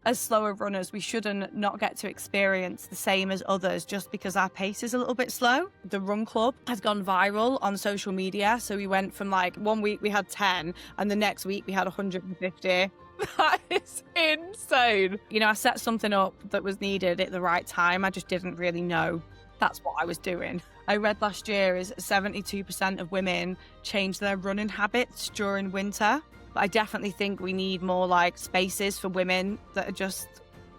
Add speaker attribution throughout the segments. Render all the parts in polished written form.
Speaker 1: as slower runners, we shouldn't not get to experience the same as others just because our pace is a little bit slow. The Run Club has gone viral on social media. So we went from like 1 week we had 10 and the next week we had 150.
Speaker 2: That is insane.
Speaker 1: You know, I set something up that was needed at the right time. I just didn't really know that's what I was doing. I read last year is 72% of women change their running habits during winter. But I definitely think we need more like spaces for women that are just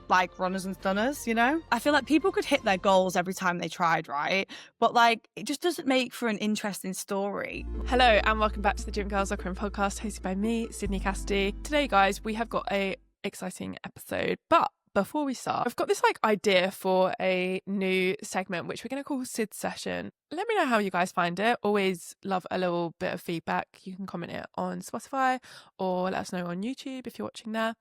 Speaker 1: like runners and stunners, you know? I feel like people could hit their goals every time they tried, right? But like, it just doesn't make for an interesting story.
Speaker 2: Hello and welcome back to the Gym Girls Locker Room podcast hosted by me, Sydney Cassidy. Today, guys, we have got a exciting episode, but before we start, I've got this idea for a new segment, which we're going to call Sid's Session. Let me know how you guys find it. Always love a little bit of feedback. You can comment it on Spotify or let us know on YouTube if you're watching there.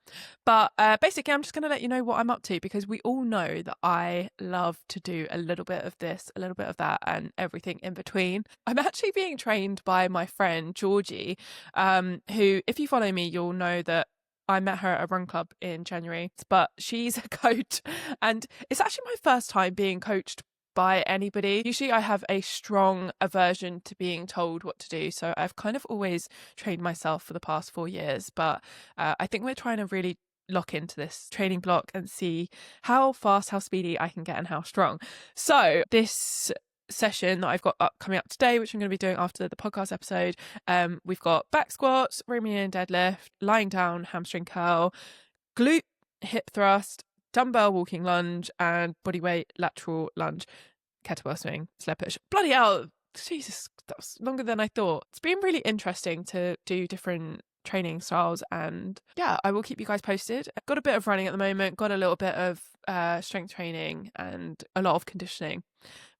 Speaker 2: But basically, I'm just going to let you know what I'm up to because we all know that I love to do a little bit of this, a little bit of that and everything in between. I'm actually being trained by my friend Georgie, who, if you follow me, you'll know that I met her at a run club in January, but she's a coach and it's actually my first time being coached by anybody. Usually I have a strong aversion to being told what to do. So I've kind of always trained myself for the past 4 years, but I think we're trying to really lock into this training block and see how fast, how speedy I can get and how strong. So this session that I've got coming up today, which I'm going to be doing after the podcast episode, we've got back squats, Romanian deadlift, lying down, hamstring curl, glute hip thrust, dumbbell walking lunge, and bodyweight lateral lunge, kettlebell swing, sled push. Bloody hell, Jesus, that was longer than I thought. It's been really interesting to do different training styles, and yeah, I will keep you guys posted. I've got a bit of running at the moment, got a little bit of strength training and a lot of conditioning,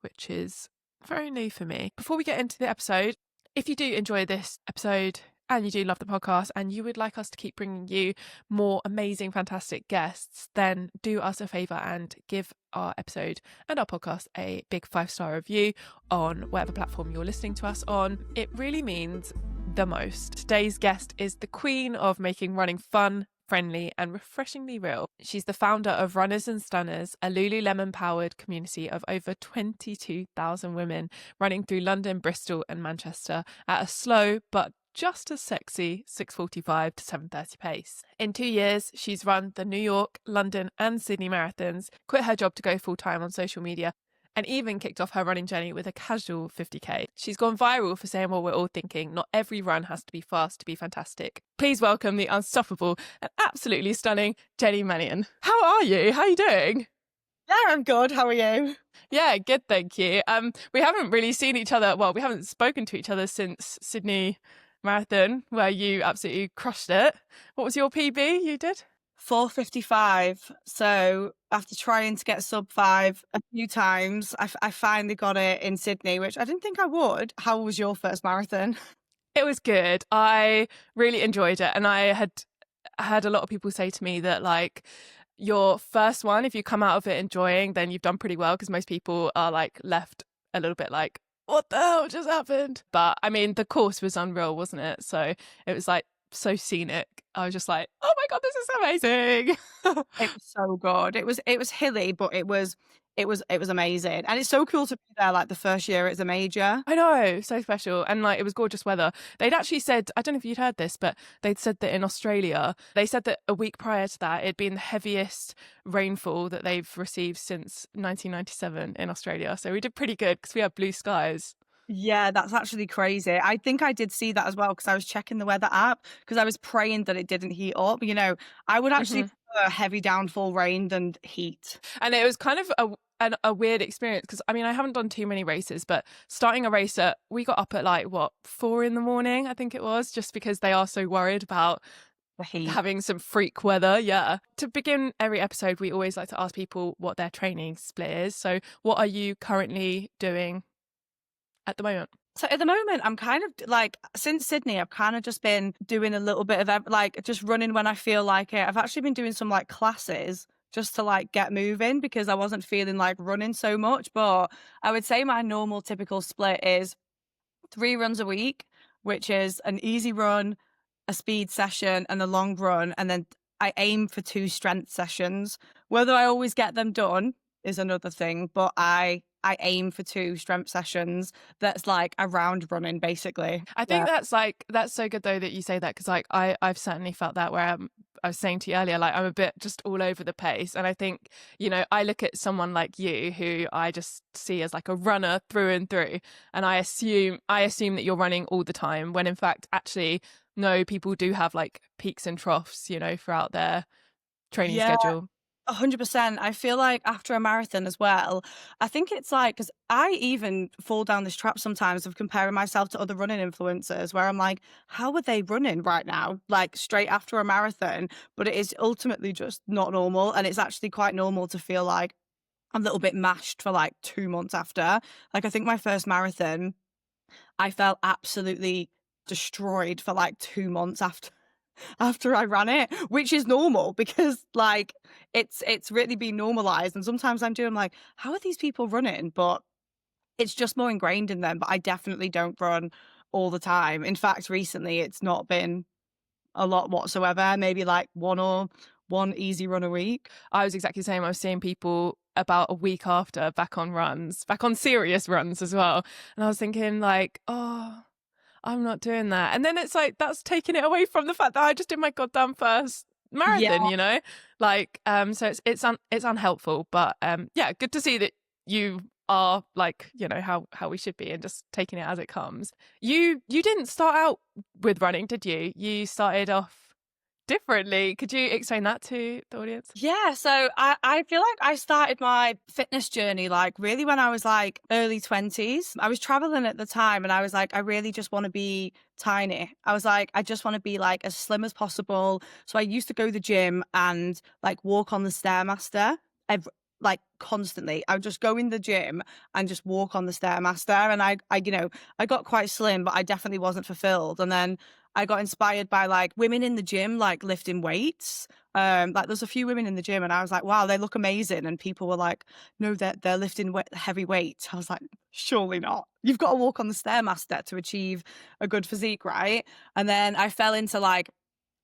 Speaker 2: which is very new for me. Before we get into the episode, if you do enjoy this episode and you do love the podcast and you would like us to keep bringing you more amazing, fantastic guests, then do us a favour and give our episode and our podcast a big 5-star review on whatever platform you're listening to us on. It really means the most. Today's guest is the queen of making running fun, friendly and refreshingly real. She's the founder of Runners and Stunners, a Lululemon-powered community of over 22,000 women running through London, Bristol and Manchester at a slow but just as sexy 6:45 to 7:30 pace. In 2 years, she's run the New York, London and Sydney marathons, quit her job to go full-time on social media, and even kicked off her running journey with a casual 50k. She's gone viral for saying what we're all thinking: not every run has to be fast to be fantastic. Please welcome the unstoppable and absolutely stunning Jenny Mannion. How are you? How are you doing?
Speaker 1: Yeah, I'm good. How are you?
Speaker 2: Yeah, good, thank you. We haven't really seen each other, well, we haven't spoken to each other since Sydney Marathon, where you absolutely crushed it. What was your PB you did?
Speaker 1: 4:55. So after trying to get sub 5 a few times, I finally got it in Sydney, which I didn't think I would. How was your first marathon?
Speaker 2: It was good. I really enjoyed it. And I had a lot of people say to me that like your first one, if you come out of it enjoying, then you've done pretty well, because most people are like left a little bit like, what the hell just happened? But I mean, the course was unreal, wasn't it? So it was like so scenic. I was just like, oh my God, this is amazing.
Speaker 1: It was so good. It was hilly, but it was amazing. And it's so cool to be there like the first year it's a major.
Speaker 2: I know, so special. And like it was gorgeous weather. They'd actually said, I don't know if you'd heard this, but they'd said that in Australia, they said that a week prior to that, it'd been the heaviest rainfall that they've received since 1997 in Australia. So we did pretty good because we had blue skies.
Speaker 1: Yeah, that's actually crazy. I think I did see that as well because I was checking the weather app because I was praying that it didn't heat up. You know, I would actually prefer heavy downfall rain than heat.
Speaker 2: And it was kind of a weird experience because, I mean, I haven't done too many races, but starting a race we got up at like, 4 a.m, I think it was, just because they are so worried about
Speaker 1: the heat,
Speaker 2: having some freak weather. Yeah. To begin every episode, we always like to ask people what their training split is. So what are you currently doing at the moment?
Speaker 1: So at the moment, I'm kind of like, since Sydney, I've kind of just been doing a little bit of like just running when I feel like it. I've actually been doing some like classes just to like get moving because I wasn't feeling like running so much. But I would say my normal typical split is 3 runs a week, which is an easy run, a speed session and a long run. And then I aim for 2 strength sessions. Whether I always get them done is another thing, but I aim for 2 strength sessions that's like around running, basically.
Speaker 2: I think that's so good though that you say that, because like I've certainly felt that where I was saying to you earlier, like I'm a bit just all over the place, and I think, you know, I look at someone like you who I just see as like a runner through and through, and I assume that you're running all the time, when in fact actually no, people do have like peaks and troughs, you know, throughout their training
Speaker 1: Yeah.
Speaker 2: schedule.
Speaker 1: 100%. I feel like after a marathon as well, I think it's like, because I even fall down this trap sometimes of comparing myself to other running influencers where I'm like, how are they running right now? Like straight after a marathon, but it is ultimately just not normal. And it's actually quite normal to feel like I'm a little bit mashed for like 2 months after. Like I think my first marathon, I felt absolutely destroyed for like 2 months after I ran it, which is normal because like it's really been normalized. And sometimes I'm like, how are these people running? But it's just more ingrained in them. But I definitely don't run all the time. In fact, recently it's not been a lot whatsoever. Maybe like one easy run a week.
Speaker 2: I was exactly the same. I was seeing people about a week after back on serious runs as well. And I was thinking like, oh, I'm not doing that. And then it's like, that's taking it away from the fact that I just did my goddamn first marathon,
Speaker 1: Yeah.
Speaker 2: you know? Like, so it's unhelpful, but yeah, good to see that you are like, you know, how we should be and just taking it as it comes. You didn't start out with running, did you? You started off differently. Could you explain that to the audience?
Speaker 1: Yeah, so I feel like I started my fitness journey like really when I was like early 20s. I was traveling at the time and I was like, I really just want to be tiny. I was like, I just want to be like as slim as possible. So I used to go to the gym and like walk on the Stairmaster like constantly. I would just go in the gym and just walk on the Stairmaster. And I got quite slim, but I definitely wasn't fulfilled. And then I got inspired by like women in the gym, like lifting weights. Like there's a few women in the gym and I was like, wow, they look amazing. And people were like, no, they're lifting heavy weights. I was like, surely not. You've got to walk on the Stairmaster to achieve a good physique, right? And then I fell into like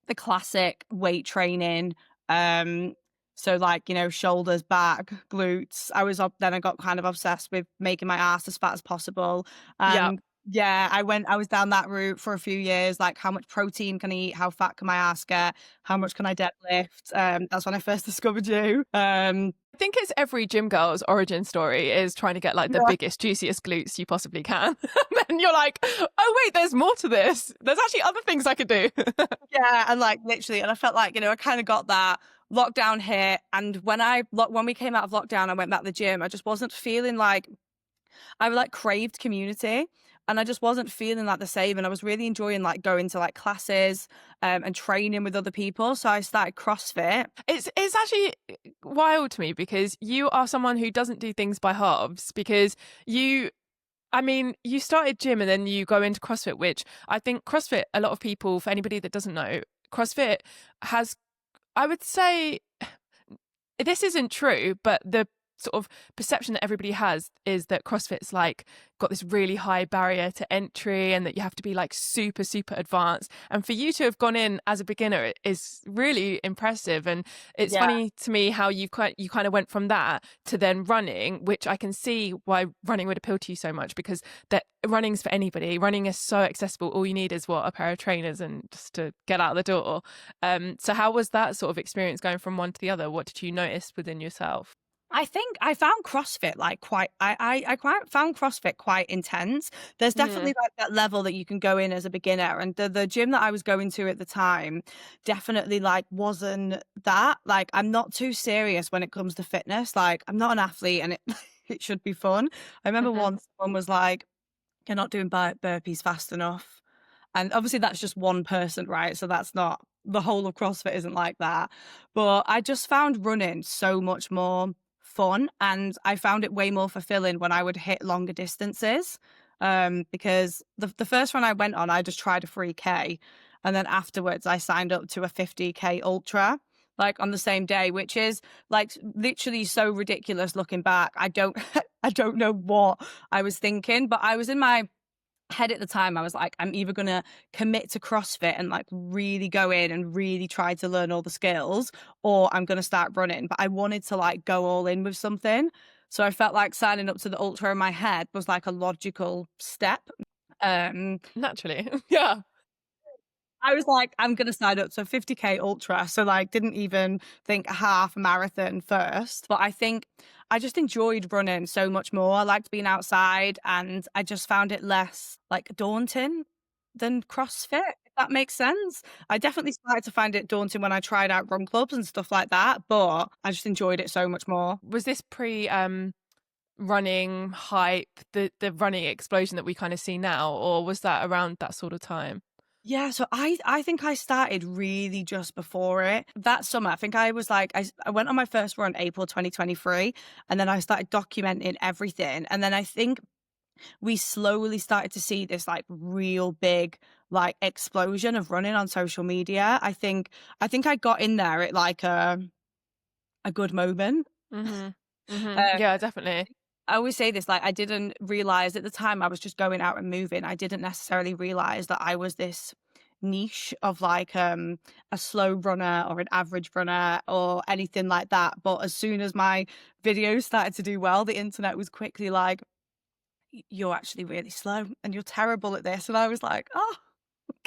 Speaker 1: the classic weight training. So like, you know, shoulders, back, glutes. Then I got kind of obsessed with making my ass as fat as possible.
Speaker 2: Yeah.
Speaker 1: Yeah, I was down that route for a few years, like how much protein can I eat? How fat can my ass get? How much can I deadlift? That's when I first discovered you.
Speaker 2: I think it's every gym girl's origin story is trying to get like the biggest, juiciest glutes you possibly can. And then you're like, oh wait, there's more to this. There's actually other things I could do.
Speaker 1: Yeah, and like literally, and I felt like, you know, I kind of got that. Lockdown hit, and when we came out of lockdown, I went back to the gym. I just wasn't feeling like I like craved community. And I just wasn't feeling like the same. And I was really enjoying like going to like classes and training with other people. So I started CrossFit.
Speaker 2: It's actually wild to me because you are someone who doesn't do things by halves, because you started gym and then you go into CrossFit, which I think CrossFit, a lot of people, for anybody that doesn't know, CrossFit has, I would say, this isn't true, but the sort of perception that everybody has is that CrossFit's like got this really high barrier to entry and that you have to be like super, super advanced. And for you to have gone in as a beginner is really impressive. And it's funny to me how you kind of went from that to then running, which I can see why running would appeal to you so much, because that running's for anybody. Running is so accessible. All you need is a pair of trainers and just to get out the door. So how was that sort of experience going from one to the other? What did you notice within yourself?
Speaker 1: I think I found CrossFit like found CrossFit quite intense. There's definitely like that level that you can go in as a beginner, and the gym that I was going to at the time definitely like wasn't that. Like I'm not too serious when it comes to fitness. Like I'm not an athlete, and it should be fun. I remember once someone was like, "You're not doing burpees fast enough," and obviously that's just one person, right? So that's not the whole of CrossFit isn't like that. But I just found running so much more fun, and I found it way more fulfilling when I would hit longer distances, because the first run I went on, I just tried a 3K, and then afterwards I signed up to a 50K ultra like on the same day, which is like literally so ridiculous looking back. I don't I don't know what I was thinking, but I was in my head at the time, I was like, I'm either going to commit to CrossFit and like really go in and really try to learn all the skills, or I'm going to start running. But I wanted to like go all in with something. So I felt like signing up to the ultra in my head was like a logical step.
Speaker 2: Naturally. Yeah.
Speaker 1: I was like, I'm going to sign up to 50K ultra. So like didn't even think a half marathon first. But I think I just enjoyed running so much more. I liked being outside and I just found it less like daunting than CrossFit, if that makes sense. I definitely started to find it daunting when I tried out run clubs and stuff like that, but I just enjoyed it so much more.
Speaker 2: Was this pre running hype, the running explosion that we kind of see now, or was that around that sort of time?
Speaker 1: Yeah, so I think I started really just before it. That summer, I think I was like, I went on my first run April 2023, and then I started documenting everything. And then I think we slowly started to see this like real big like explosion of running on social media. I think I got in there at like a good moment.
Speaker 2: Mm-hmm. Mm-hmm.
Speaker 1: Um,
Speaker 2: Yeah, definitely.
Speaker 1: I always say this, like, I didn't realize at the time I was just going out and moving. I didn't necessarily realize that I was this niche of like a slow runner or an average runner or anything like that. But as soon as my videos started to do well, the internet was quickly like, you're actually really slow and you're terrible at this. And I was like, oh,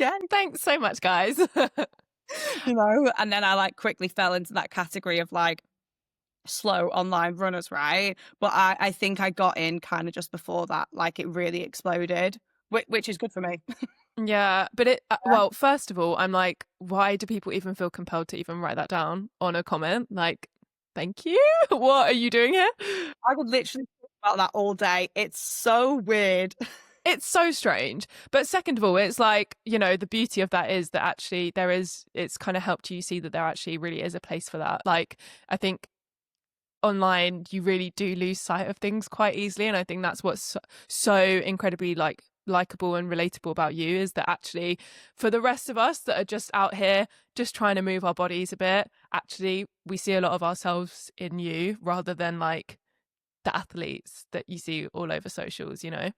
Speaker 1: okay,
Speaker 2: Thanks so much, guys.
Speaker 1: and then I like quickly fell into that category of like, slow online runners, right? But I think I got in kind of just before that, like it really exploded, which is good for me.
Speaker 2: Yeah, but it well, first of all, I'm like, why do people even feel compelled to even write that down on a comment? Like, thank you. What are you doing here?
Speaker 1: I would literally talk about that all day. It's so weird.
Speaker 2: It's so strange. But second of all, it's like, you know, the beauty of that is that actually it's kind of helped you see that there actually really is a place for that. Like, I think online you really do lose sight of things quite easily, and I think that's what's so incredibly like likable and relatable about you, is that actually for the rest of us that are just out here just trying to move our bodies a bit, actually we see a lot of ourselves in you rather than like the athletes that you see all over socials, you know.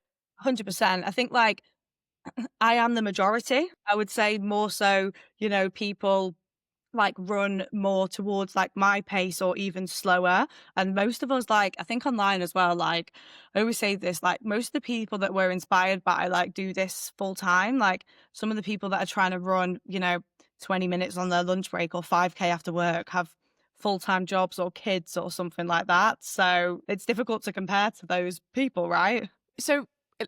Speaker 1: 100%. I think like I am the majority. I would say more so, people like run more towards like my pace or even slower. And most of us, like, I think online as well, like I always say this, like most of the people that we're inspired by like do this full time. Like some of the people that are trying to run, 20 minutes on their lunch break or 5K after work have full-time jobs or kids or something like that. So it's difficult to compare to those people, right?
Speaker 2: So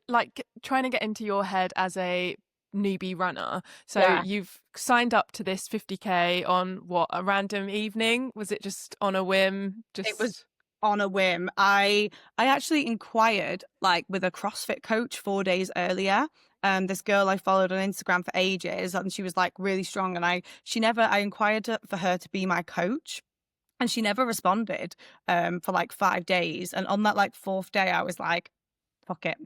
Speaker 2: like trying to get into your head as a newbie runner, so
Speaker 1: Yeah.
Speaker 2: you've signed up to this 50K on what, a random evening? Was it just on a whim?
Speaker 1: It was on a whim. I actually inquired like with a CrossFit coach 4 days earlier. This girl I followed on Instagram for ages, and she was like really strong. And I inquired for her to be my coach, and she never responded for like 5 days. And on that like fourth day, I was like, fuck it.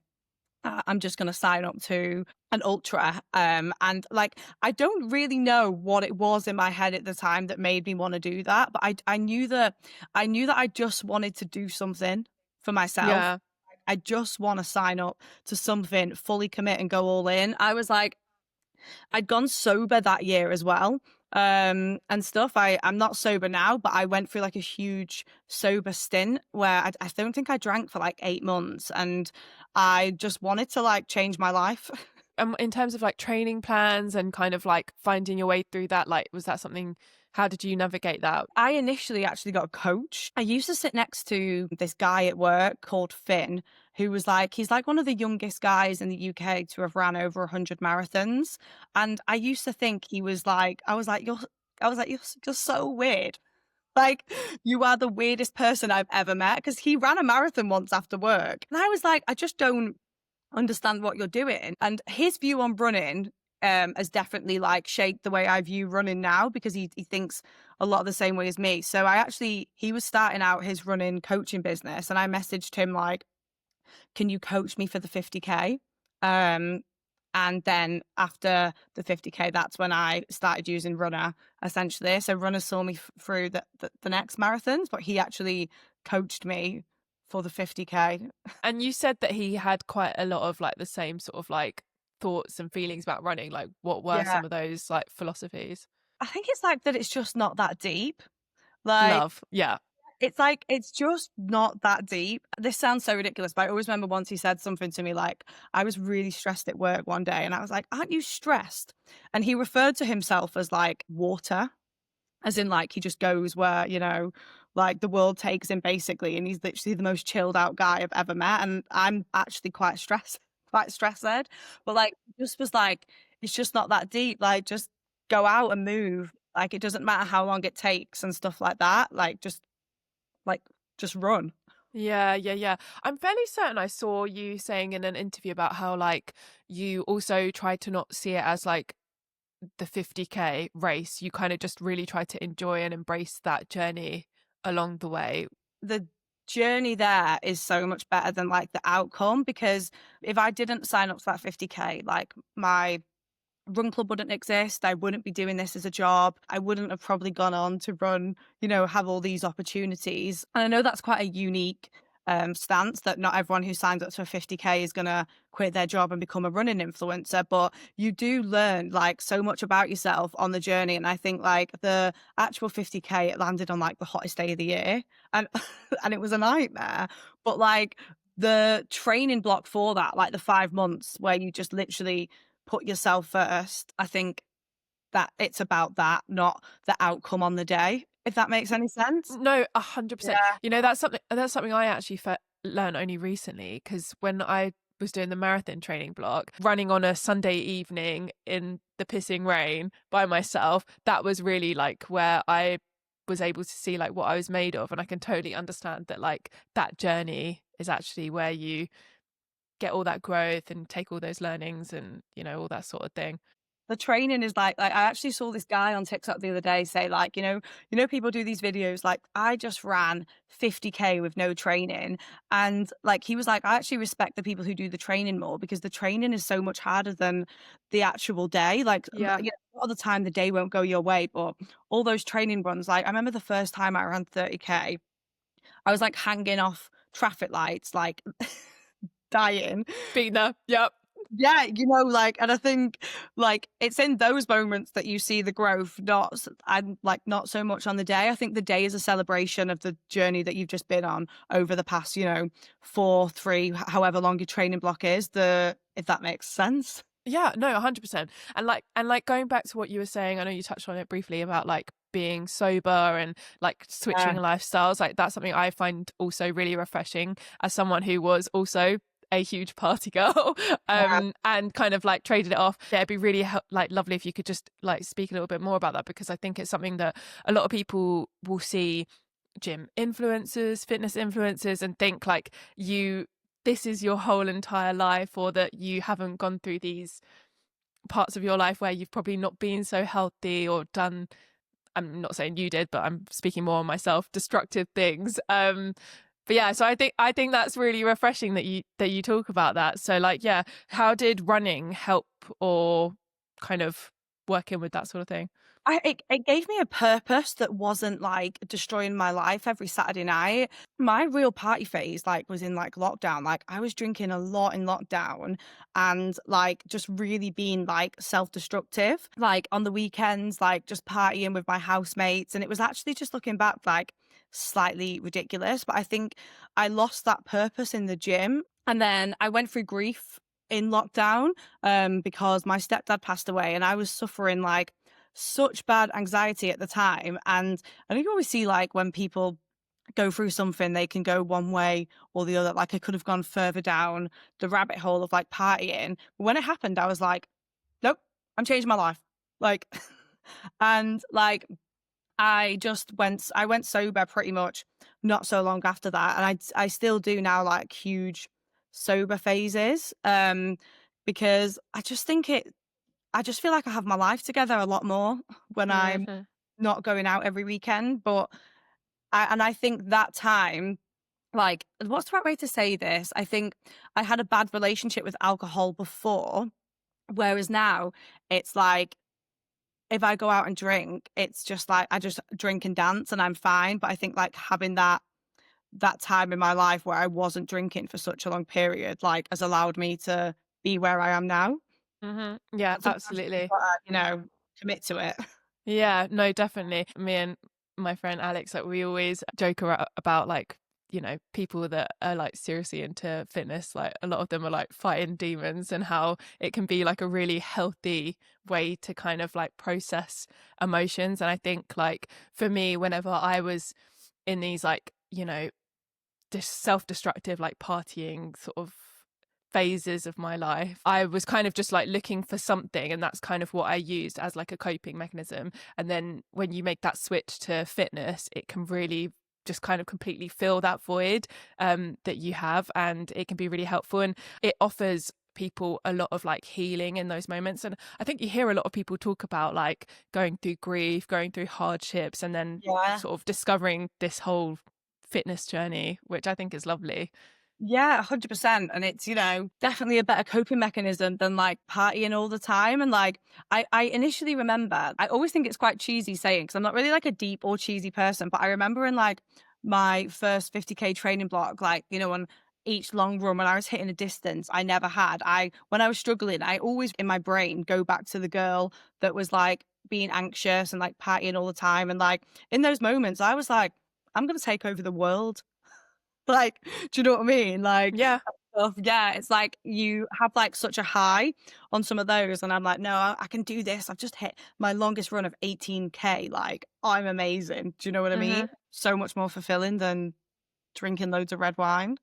Speaker 1: I'm just going to sign up to an ultra. And like, I don't really know what it was in my head at the time that made me want to do that. But I knew that I just wanted to do something for myself.
Speaker 2: Yeah.
Speaker 1: I just want to sign up to something, fully commit and go all in. I was like, I'd gone sober that year as well. And stuff. I'm not sober now, but I went through like a huge sober stint where I don't think I drank for like 8 months, and I just wanted to like change my life.
Speaker 2: In terms of like training plans and kind of like finding your way through that, like was that something, how did you navigate that?
Speaker 1: I initially actually got a coach. I used to sit next to this guy at work called Finn, who was like, he's like one of the youngest guys in the UK to have ran over 100 marathons. And I used to think he was like, you're so weird. Like, you are the weirdest person I've ever met, because he ran a marathon once after work. And I was like, I just don't understand what you're doing. And his view on running has definitely like shaped the way I view running now, because he thinks a lot of the same way as me. So he was starting out his running coaching business, and I messaged him like, can you coach me for the 50K? And then after the 50K, that's when I started using Runner, essentially. So Runner saw me through the next marathons, but he actually coached me for the 50K.
Speaker 2: And you said that he had quite a lot of like the same sort of like thoughts and feelings about running. Like, what were
Speaker 1: Yeah.
Speaker 2: some of those like philosophies?
Speaker 1: I think it's like that it's just not that deep. Like,
Speaker 2: Love. Yeah.
Speaker 1: it's like, it's just not that deep. This sounds so ridiculous, but I always remember once he said something to me like, I was really stressed at work one day and I was like, aren't you stressed? And he referred to himself as like water, as in like he just goes where, you know, like the world takes him basically. And he's literally the most chilled out guy I've ever met. And I'm actually quite stressed, quite stressed out. But like, just was like, it's just not that deep. Like, just go out and move. Like, it doesn't matter how long it takes and stuff like that. Like, just run.
Speaker 2: Yeah, yeah, yeah. I'm fairly certain I saw you saying in an interview about how like you also try to not see it as like the 50K race. You kind of just really try to enjoy and embrace that journey along the way.
Speaker 1: The journey there is so much better than like the outcome, because if I didn't sign up to that 50K, like my run club wouldn't exist. I wouldn't be doing this as a job. I wouldn't have probably gone on to run, you know, have all these opportunities. And I know that's quite a unique stance, that not everyone who signs up to a 50K is going to quit their job and become a running influencer, but you do learn like so much about yourself on the journey. And I think like the actual 50K, it landed on like the hottest day of the year, and and it was a nightmare. But like the training block for that, like the 5 months where you just literally put yourself first, I think that it's about that, not the outcome on the day, if that makes any sense.
Speaker 2: No, 100%.
Speaker 1: Yeah.
Speaker 2: You know, that's something I actually learned only recently, because when I was doing the marathon training block, running on a Sunday evening in the pissing rain by myself, that was really like where I was able to see like what I was made of. And I can totally understand that like that journey is actually where you get all that growth and take all those learnings and, you know, all that sort of thing.
Speaker 1: The training is like I actually saw this guy on TikTok the other day say like, people do these videos like, I just ran 50K with no training. And like he was like, I actually respect the people who do the training more, because the training is so much harder than the actual day. Like,
Speaker 2: Yeah.
Speaker 1: a lot of the time the day won't go your way, but all those training runs, like I remember the first time I ran 30K, I was like hanging off traffic lights, like dying.
Speaker 2: Been there. Yep.
Speaker 1: Yeah, like, and I think like it's in those moments that you see the growth, not so much on the day. I think the day is a celebration of the journey that you've just been on over the past, 4, 3, however long your training block is. If that makes sense.
Speaker 2: Yeah, no, 100%. And like going back to what you were saying, I know you touched on it briefly about like being sober and like switching lifestyles. Like that's something I find also really refreshing as someone who was also a huge party girl and kind of like traded it off. Yeah, it'd be really like lovely if you could just like speak a little bit more about that, because I think it's something that a lot of people will see gym influencers, fitness influencers, and think like this is your whole entire life, or that you haven't gone through these parts of your life where you've probably not been so healthy or done, I'm not saying you did, but I'm speaking more on myself, destructive things. But yeah, so I think that's really refreshing that you talk about that. So like, yeah, how did running help, or kind of working with that sort of thing?
Speaker 1: It gave me a purpose that wasn't like destroying my life every Saturday night. My real party phase was in like lockdown. Like I was drinking a lot in lockdown and like just really being like self-destructive. Like on the weekends, like just partying with my housemates. And it was actually, just looking back, like slightly ridiculous. But I think I lost that purpose in the gym. And then I went through grief in lockdown because my stepdad passed away, and I was suffering like such bad anxiety at the time. And I think you always see like when people go through something, they can go one way or the other. Like I could have gone further down the rabbit hole of like partying. But when it happened, I was like, nope, I'm changing my life. Like, and like I went sober pretty much not so long after that. And I still do now, like huge sober phases. Because I just think I just feel like I have my life together a lot more when I'm
Speaker 2: Mm-hmm.
Speaker 1: not going out every weekend. But I think that time, like, what's the right way to say this? I think I had a bad relationship with alcohol before, whereas now it's like, if I go out and drink, it's just like I just drink and dance and I'm fine. But I think like having that that time in my life where I wasn't drinking for such a long period, like, has allowed me to be where I am now.
Speaker 2: Yeah,
Speaker 1: But sometimes you just
Speaker 2: absolutely.
Speaker 1: gotta, commit to it.
Speaker 2: Yeah, no, definitely. Me and my friend Alex, like we always joke about like, people that are like seriously into fitness, like a lot of them are like fighting demons, and how it can be like a really healthy way to kind of like process emotions. And I think like for me, whenever I was in these like, self-destructive, like partying sort of phases of my life, I was kind of just like looking for something, and that's kind of what I used as like a coping mechanism. And then when you make that switch to fitness, it can really just kind of completely fill that void that you have, and it can be really helpful, and it offers people a lot of like healing in those moments. And I think you hear a lot of people talk about like going through grief, going through hardships, and then
Speaker 1: Yeah.
Speaker 2: sort of discovering this whole fitness journey, which I think is lovely.
Speaker 1: Yeah, 100%. And it's, definitely a better coping mechanism than like partying all the time. And like, I initially remember, I always think it's quite cheesy saying, because I'm not really like a deep or cheesy person, but I remember in like my first 50K training block, like, on each long run when I was hitting a distance I never had, when I was struggling, I always in my brain go back to the girl that was like being anxious and like partying all the time. And like in those moments, I was like, I'm going to take over the world. Like, do you know what I mean? Like,
Speaker 2: Yeah.
Speaker 1: yeah, it's like you have like such a high on some of those, and I'm like, no, I can do this. I've just hit my longest run of 18K. Like, I'm amazing. Do you know what I mean? So much more fulfilling than drinking loads of red wine.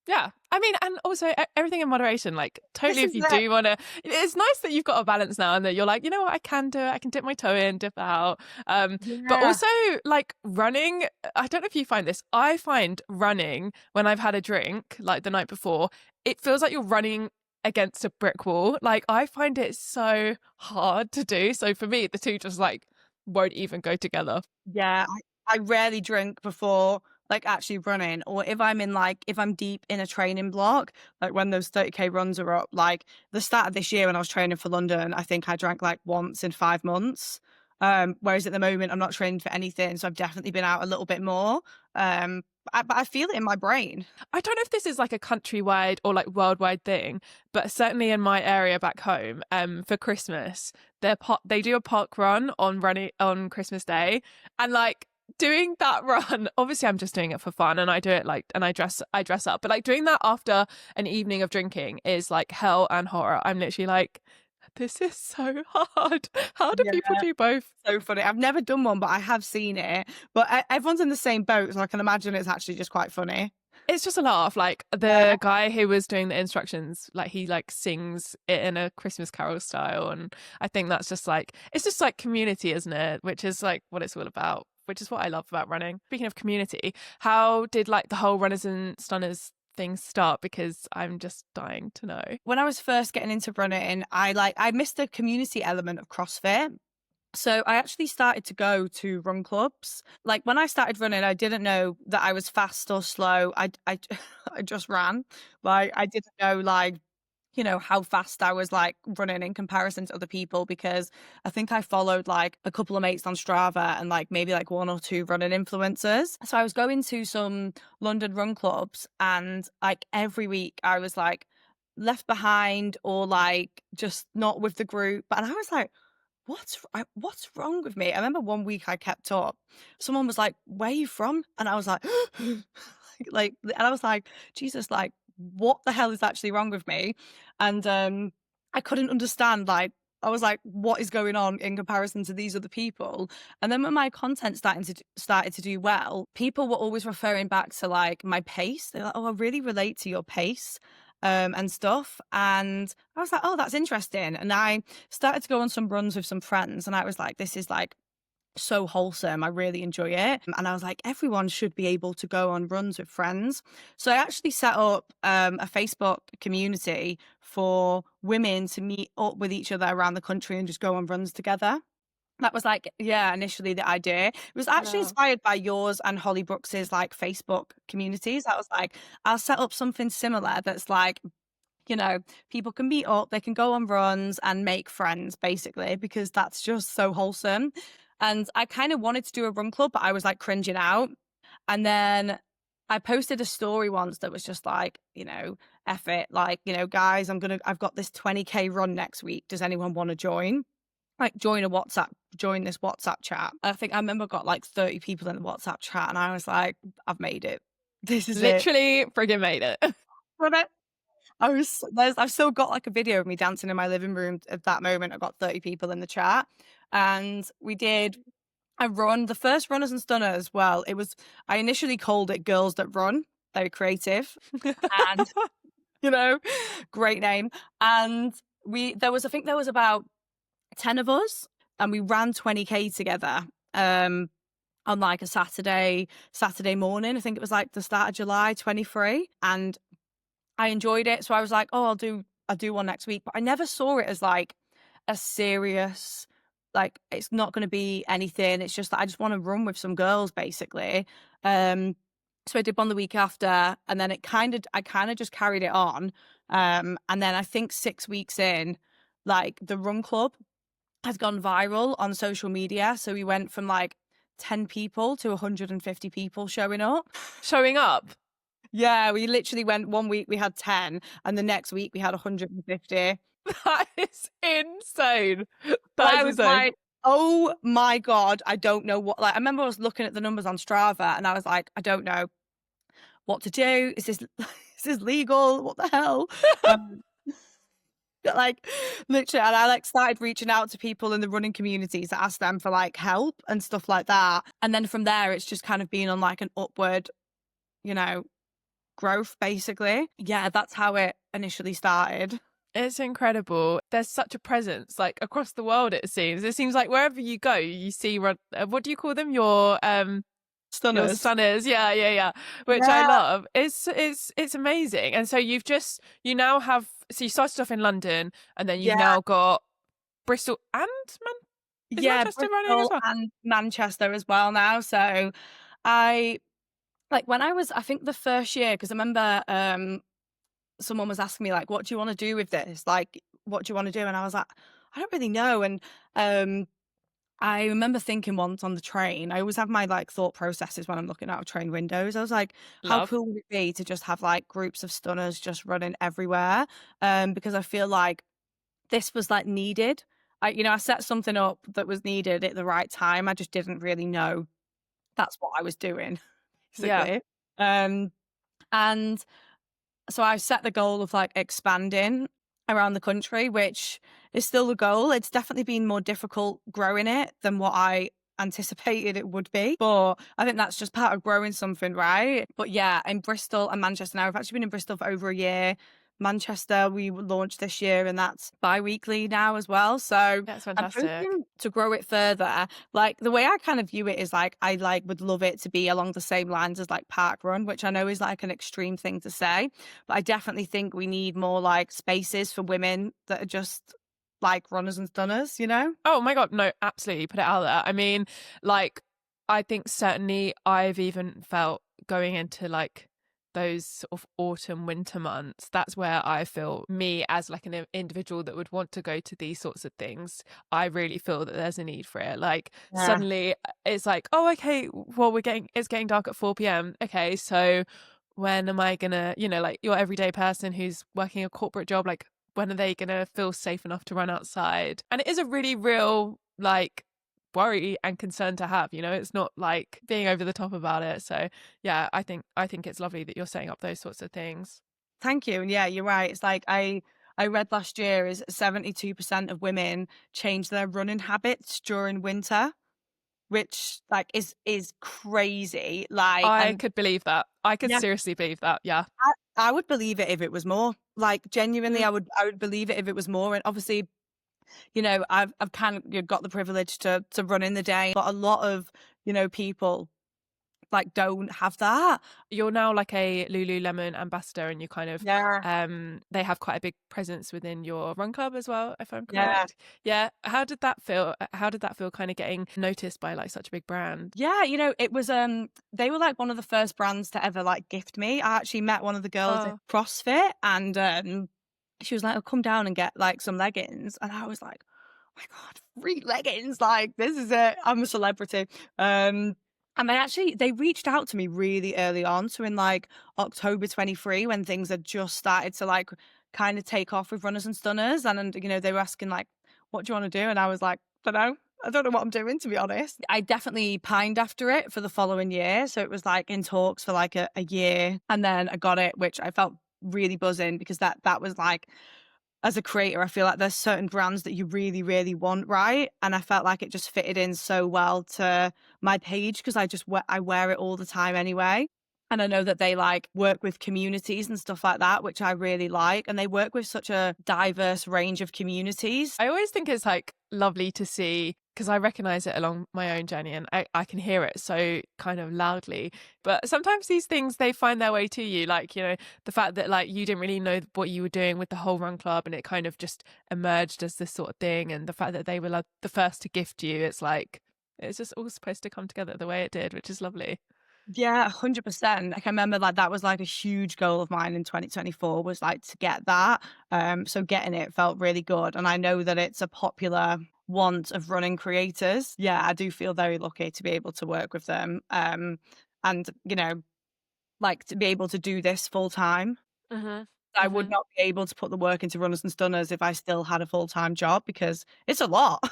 Speaker 2: Yeah. I mean, and also everything in moderation, like
Speaker 1: This
Speaker 2: totally if
Speaker 1: is
Speaker 2: you
Speaker 1: it.
Speaker 2: do want to, it's nice that you've got a balance now and that you're like, you know what, I can do it. I can dip my toe in, dip out. But
Speaker 1: Yeah.
Speaker 2: also like running, I don't know if you find this. I find running when I've had a drink, like the night before, it feels like you're running against a brick wall. Like I find it so hard to do. So for me, the two just like won't even go together.
Speaker 1: Yeah, I rarely drink before like actually running, or if I'm in like if I'm deep in a training block, like when those 30K runs are up. Like the start of this year when I was training for London, I think I drank like once in 5 months. Whereas at the moment I'm not training for anything, so I've definitely been out a little bit more. But I feel it in my brain.
Speaker 2: I don't know if this is like a countrywide or like worldwide thing, but certainly in my area back home, for Christmas, they do a park run on Christmas Day, and like doing that run. Obviously, I'm just doing it for fun, and I do it like, and I dress up, but like doing that after an evening of drinking is like hell and horror. I'm literally like, this is so hard. How do
Speaker 1: Yeah,
Speaker 2: people do both?
Speaker 1: so funny. I've never done one, but I have seen it. But everyone's in the same boat, so I can imagine it's actually just quite funny.
Speaker 2: It's just a laugh. Like
Speaker 1: Yeah.
Speaker 2: the guy who was doing the instructions, like he like sings it in a Christmas Carol style, and I think that's just like, it's just like community, isn't it? Which is like what it's all about, which is what I love about running. Speaking of community, how did like the whole runners and stunners thing start? Because I'm just dying to know.
Speaker 1: When I was first getting into running, I missed the community element of CrossFit. So I actually started to go to run clubs. Like when I started running, I didn't know that I was fast or slow. I I just ran. Like I didn't know like how fast I was like running in comparison to other people, because I think I followed like a couple of mates on Strava and like maybe like one or two running influencers. So I was going to some London run clubs, and like every week I was like left behind or like just not with the group. And I was like, what's wrong with me? I remember one week I kept up. Someone was like, "Where are you from?" And I was like, and I was like, Jesus, like, what the hell is actually wrong with me? And I couldn't understand. Like, I was like, what is going on in comparison to these other people? And then when my content started to do well, people were always referring back to like my pace. They're like, "Oh, I really relate to your pace." And stuff. And I was like, oh, that's interesting. And I started to go on some runs with some friends, and I was like, this is like so wholesome. I really enjoy it. And I was like, everyone should be able to go on runs with friends. So I actually set up a Facebook community for women to meet up with each other around the country and just go on runs together. That was like, yeah, initially the idea. It was actually
Speaker 2: Yeah.
Speaker 1: inspired by yours and Holly Brooks's like Facebook communities. I was like, I'll set up something similar that's like, people can meet up, they can go on runs and make friends basically, because that's just so wholesome. And I kind of wanted to do a run club, but I was like cringing out. And then I posted a story once that was just like, F it, like, guys, I've got this 20K run next week. Does anyone want to join? Like join this WhatsApp chat. I think I remember got like 30 people in the WhatsApp chat and I was like, I've made it. This is it.
Speaker 2: Literally friggin' made it.
Speaker 1: But I've still got like a video of me dancing in my living room at that moment. I got 30 people in the chat and we did a run, the first Runners and Stunners. Well, I initially called it Girls That Run. Very creative and, great name. And I think there was about 10 of us and we ran 20K together on like a Saturday morning. I think it was like the start of July 23, and I enjoyed it. So I was like, oh, I'll do one next week. But I never saw it as like a serious, like it's not going to be anything. It's just that I just want to run with some girls basically. So I did one the week after, and then I kind of just carried it on. And then I think 6 weeks in, like the run club has gone viral on social media. So we went from like 10 people to 150 people showing up.
Speaker 2: Showing up?
Speaker 1: Yeah, we literally went 1 week, we had 10, and the next week we had 150.
Speaker 2: That is insane.
Speaker 1: I was like, oh my God, I don't know what, like, I remember I was looking at the numbers on Strava and I was like, I don't know what to do. Is this legal? What the hell? Like literally, and I like started reaching out to people in the running communities to ask them for like help and stuff like that. And then from there, it's just kind of been on like an upward, growth basically. Yeah, that's how it initially started.
Speaker 2: It's incredible. There's such a presence like across the world. It seems like wherever you go, you see what do you call them? Your stunners. Yeah. Which I love. It's amazing. And so you started off in London, and then you've now got Bristol and Manchester running as well?
Speaker 1: And Manchester as well now. So I think the first year, because I remember someone was asking me like, what do you want to do with this? Like, what do you want to do? And I was like, I don't really know. And I remember thinking once on the train, I always have my like thought processes when I'm looking out of train windows. I was like, how cool would it be to just have like groups of stunners just running everywhere? Because I feel like this was like needed. I set something up that was needed at the right time. I just didn't really know that's what I was doing. Basically. Yeah. And so I set the goal of like expanding around the country, which is still the goal. It's definitely been more difficult growing it than what I anticipated it would be. But I think that's just part of growing something, right? But yeah, in Bristol and Manchester now, I've actually been in Bristol for over a year. Manchester, we launched this year, and that's bi-weekly now as well. So
Speaker 2: that's fantastic.
Speaker 1: I'm hoping to grow it further. Like the way I kind of view it is like I like would love it to be along the same lines as like park run, which I know is like an extreme thing to say, but I definitely think we need more like spaces for women that are just like runners and stunners,
Speaker 2: Oh my God, no, absolutely, put it out there. I mean, like I think certainly I've even felt going into like those sort of autumn winter months, that's where I feel me as like an individual that would want to go to these sorts of things, I really feel that there's a need for it. Like suddenly it's like, oh okay, well it's getting dark at 4 p.m. okay, so when am I gonna, like your everyday person who's working a corporate job, like when are they gonna feel safe enough to run outside? And it is a really real like worry and concern to have, it's not like being over the top about it. So yeah, I think it's lovely that you're setting up those sorts of things.
Speaker 1: Thank you. And yeah, you're right. It's like I read last year is 72% of women change their running habits during winter, which like is crazy. Like
Speaker 2: I could believe that. I could seriously believe that. Yeah.
Speaker 1: I would believe it if it was more. Like genuinely, I would believe it if it was more. And obviously, I've kind of got the privilege to run in the day, but a lot of, people like don't have that.
Speaker 2: You're now like a Lululemon ambassador, and you kind of they have quite a big presence within your run club as well, if I'm correct. Yeah. How did that feel kind of getting noticed by like such a big brand?
Speaker 1: Yeah, it was they were like one of the first brands to ever like gift me. I actually met one of the girls at CrossFit, and she was like, oh, come down and get like some leggings. And I was like, oh my God, free leggings. Like, this is it. I'm a celebrity. And they reached out to me really early on. So in like October 23, when things had just started to like kind of take off with runners and stunners. And you know, they were asking like, what do you want to do? And I was like, don't know. I don't know what I'm doing, to be honest. I definitely pined after it for the following year. So it was like in talks for like a year. And then I got it, which I felt really buzzing because that was like, as a creator, I feel like there's certain brands that you really, really want, right? And I felt like it just fitted in so well to my page because I wear it all the time anyway. And I know that they like work with communities and stuff like that, which I really like. And they work with such a diverse range of communities.
Speaker 2: I always think it's like lovely to see, because I recognize it along my own journey and I can hear it so kind of loudly. But sometimes these things, they find their way to you. Like, you know, the fact that like you didn't really know what you were doing with the whole run club and it kind of just emerged as this sort of thing. And the fact that they were like the first to gift you, it's like, it's just all supposed to come together the way it did, which is lovely.
Speaker 1: Yeah, 100%. Like I remember like that was like a huge goal of mine in 2024 was like to get that. So getting it felt really good. And I know that it's a popular want of running creators. Yeah, I do feel very lucky to be able to work with them. And you know, like to be able to do this full time.
Speaker 2: Mm-hmm.
Speaker 1: I would not be able to put the work into runners and stunners if I still had a full-time job because it's a lot.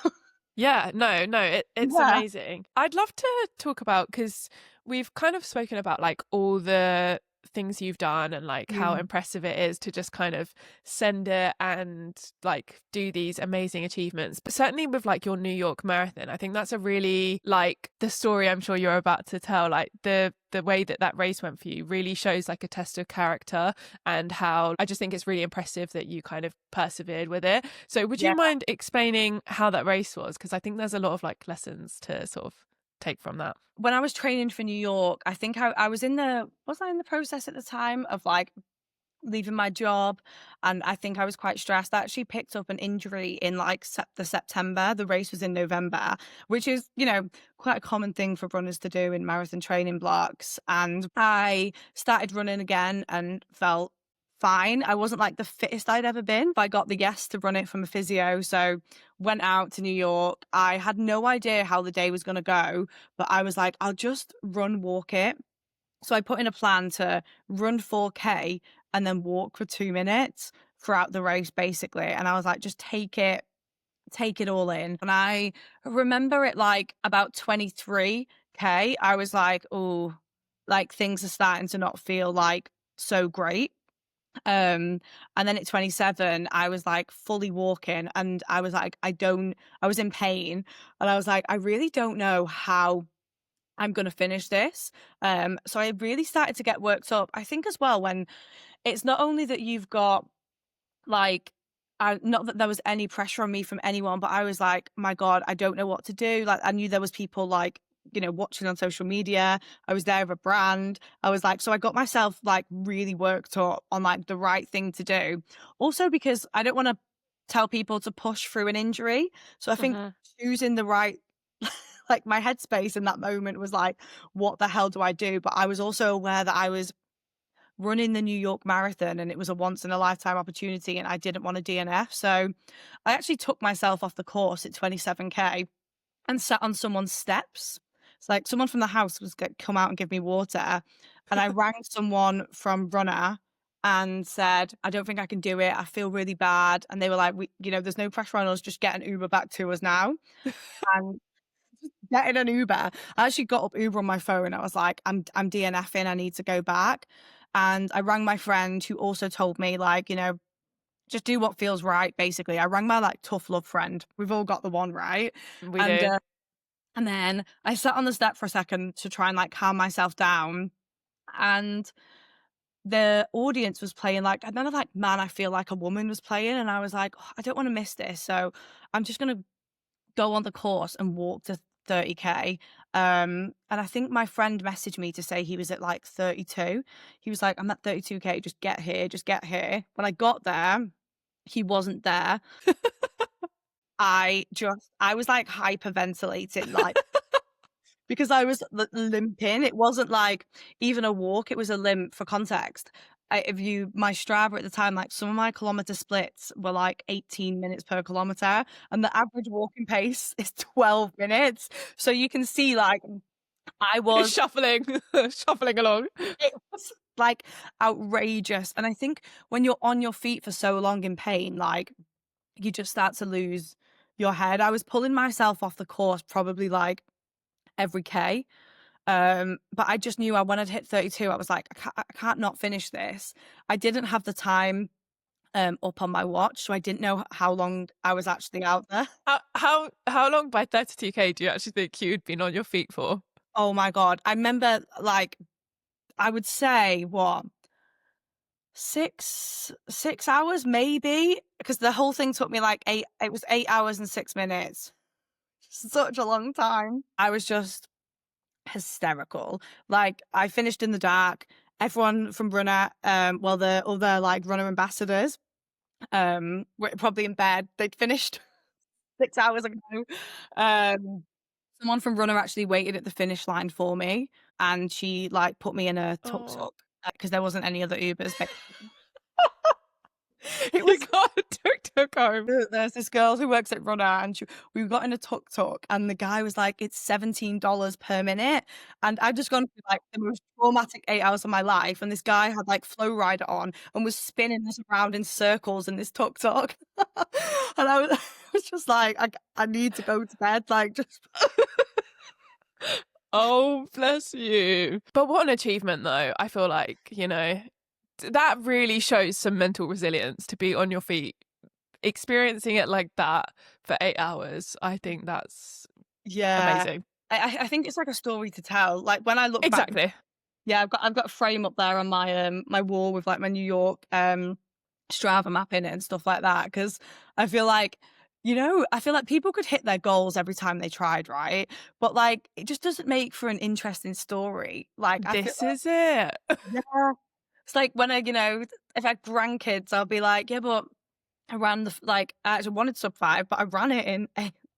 Speaker 2: Yeah, no, it's
Speaker 1: Yeah.
Speaker 2: amazing. I'd love to talk about, because we've kind of spoken about like all the things you've done and like how impressive it is to just kind of send it and like do these amazing achievements. But certainly with like your New York Marathon, I think that's a really like the story I'm sure you're about to tell, like the way that race went for you really shows like a test of character and how I just think it's really impressive that you kind of persevered with it. So would you mind explaining how that race was? Because I think there's a lot of like lessons to sort of take from that.
Speaker 1: When I was training for New York, I think I was I in the process at the time of like leaving my job, and I think I was quite stressed. I actually picked up an injury in like the September. The race was in November, which is, you know, quite a common thing for runners to do in marathon training blocks. And I started running again and felt fine. I wasn't like the fittest I'd ever been, but I got the yes to run it from a physio. So went out to New York. I had no idea how the day was going to go, but I was like, I'll just walk it. So I put in a plan to run 4K and then walk for 2 minutes throughout the race, basically. And I was like, just take it all in. And I remember it like about 23K, I was like, oh, like things are starting to not feel like so great. And then at 27, I was like fully walking and I was like, I was in pain. And I was like, I really don't know how I'm going to finish this. So I really started to get worked up. I think as well, when it's not only that you've got like, not that there was any pressure on me from anyone, but I was like, my God, I don't know what to do. Like, I knew there was people like, you know, watching on social media. I was there with a brand. I was like, so I got myself like really worked up on like the right thing to do. Also, because I don't want to tell people to push through an injury. So I think choosing the right, like my headspace in that moment was like, what the hell do I do? But I was also aware that I was running the New York Marathon and it was a once in a lifetime opportunity and I didn't want a DNF. So I actually took myself off the course at 27K and sat on someone's steps. It's like someone from the house was going to come out and give me water. And I rang someone from Runner and said, I don't think I can do it. I feel really bad. And they were like, you know, there's no pressure on us. Just get an Uber back to us now. And getting an Uber, I actually got up Uber on my phone. I was like, I'm DNFing. I need to go back. And I rang my friend who also told me like, you know, just do what feels right. Basically, I rang my like tough love friend. We've all got the one, right?
Speaker 2: We do.
Speaker 1: And then I sat on the step for a second to try and like calm myself down. And the audience was playing like, and then like, Man, I Feel Like a Woman was playing. And I was like, oh, I don't want to miss this. So I'm just going to go on the course and walk to 30K. And I think my friend messaged me to say he was at like 32. He was like, I'm at 32K, just get here. When I got there, he wasn't there. I was like hyperventilating, like, because I was limping. It wasn't like even a walk, it was a limp. For context, my Strava at the time, like some of my kilometer splits were like 18 minutes per kilometer and the average walking pace is 12 minutes. So you can see like I was
Speaker 2: shuffling along.
Speaker 1: it was like outrageous. And I think when you're on your feet for so long in pain, like you just start to lose your head. I was pulling myself off the course probably like every K. But I just knew when I'd hit 32, I was like, I can't not finish this. I didn't have the time up on my watch, so I didn't know how long I was actually out there.
Speaker 2: How long by 32K do you actually think you'd been on your feet for?
Speaker 1: Oh my God. I remember like I would say what 6 hours maybe, because the whole thing took me like it was 8 hours and 6 minutes. Such a long time. I was just hysterical. Like I finished in the dark. Everyone from runner, well, the other like runner ambassadors, were probably in bed. They'd finished 6 hours ago. Someone from runner actually waited at the finish line for me, and she like put me in a tuk
Speaker 2: Oh.
Speaker 1: tuk because there wasn't any other Ubers. It
Speaker 2: You
Speaker 1: was
Speaker 2: got a tuk-tuk home.
Speaker 1: there's this girl who works at Runner, and we got in a tuk tuk, and the guy was like, "It's $17 per minute," and I'd just gone through like the most traumatic 8 hours of my life, and this guy had like Flow Rider on and was spinning us around in circles in this tuk tuk, and I was just like, I need to go to bed, like just.
Speaker 2: Oh, bless you. But what an achievement, though. I feel like, that really shows some mental resilience to be on your feet, experiencing it like that for 8 hours. I think that's amazing.
Speaker 1: I think it's like a story to tell. Like when I look back,
Speaker 2: Exactly.
Speaker 1: yeah, I've got a frame up there on my my wall with like my New York Strava map in it and stuff like that, because I feel like I feel like people could hit their goals every time they tried, right? But like it just doesn't make for an interesting story. Like I feel
Speaker 2: This is it.
Speaker 1: yeah. It's like when if I had grandkids, I'll be like, yeah, but I ran like I actually wanted sub 5, but I ran it in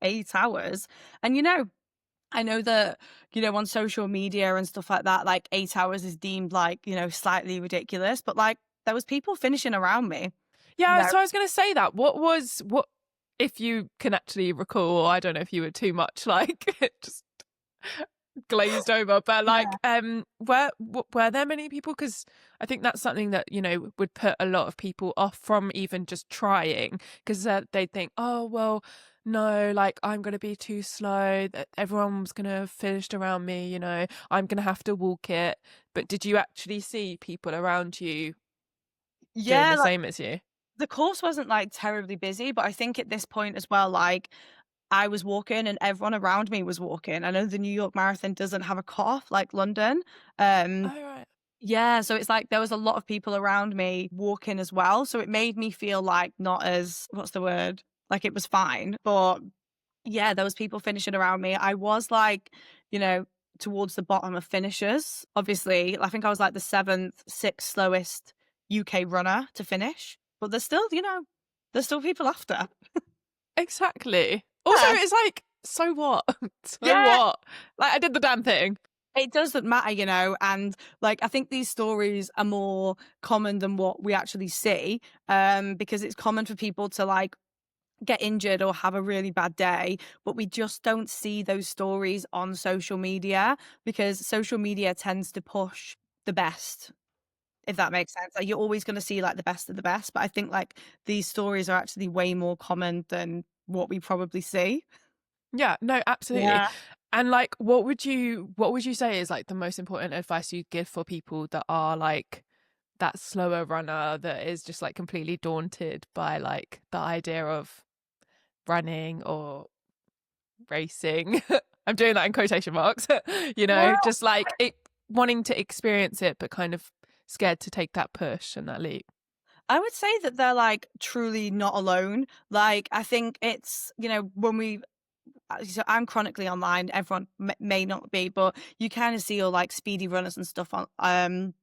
Speaker 1: 8 hours. And I know that, on social media and stuff like that, like 8 hours is deemed like, slightly ridiculous, but like there was people finishing around me.
Speaker 2: Yeah, so I was going to say that. What, if you can actually recall, or I don't know if you were too much like just glazed over, but like were there many people? Because I think that's something that would put a lot of people off from even just trying, because they'd think, oh well, no, like I'm gonna be too slow, that everyone's gonna finish around me, I'm gonna have to walk it. But did you actually see people around you doing the same as you?
Speaker 1: The course wasn't like terribly busy, but I think at this point as well, like I was walking and everyone around me was walking. I know the New York Marathon doesn't have a cutoff like London.
Speaker 2: Oh right.
Speaker 1: Yeah, so it's like there was a lot of people around me walking as well. So it made me feel like not as, what's the word? Like it was fine. But yeah, there was people finishing around me. I was like, towards the bottom of finishers. Obviously, I think I was like the 6th slowest UK runner to finish. But there's still, there's still people after.
Speaker 2: Exactly. Also, it's like, so what? What? Like, I did the damn thing.
Speaker 1: It doesn't matter, and like I think these stories are more common than what we actually see, because it's common for people to like get injured or have a really bad day, but we just don't see those stories on social media because social media tends to push the best, if that makes sense. Like you're always going to see like the best of the best, but I think like these stories are actually way more common than what we probably see.
Speaker 2: Yeah, no, absolutely.
Speaker 1: Yeah.
Speaker 2: And like, what would you say is like the most important advice you'd give for people that are like that slower runner that is just like completely daunted by like the idea of running or racing? I'm doing that in quotation marks, just like it wanting to experience it, but kind of scared to take that push and that leap.
Speaker 1: I would say that they're like truly not alone. Like I think it's, when so I'm chronically online. Everyone may not be, but you kind of see all like speedy runners and stuff on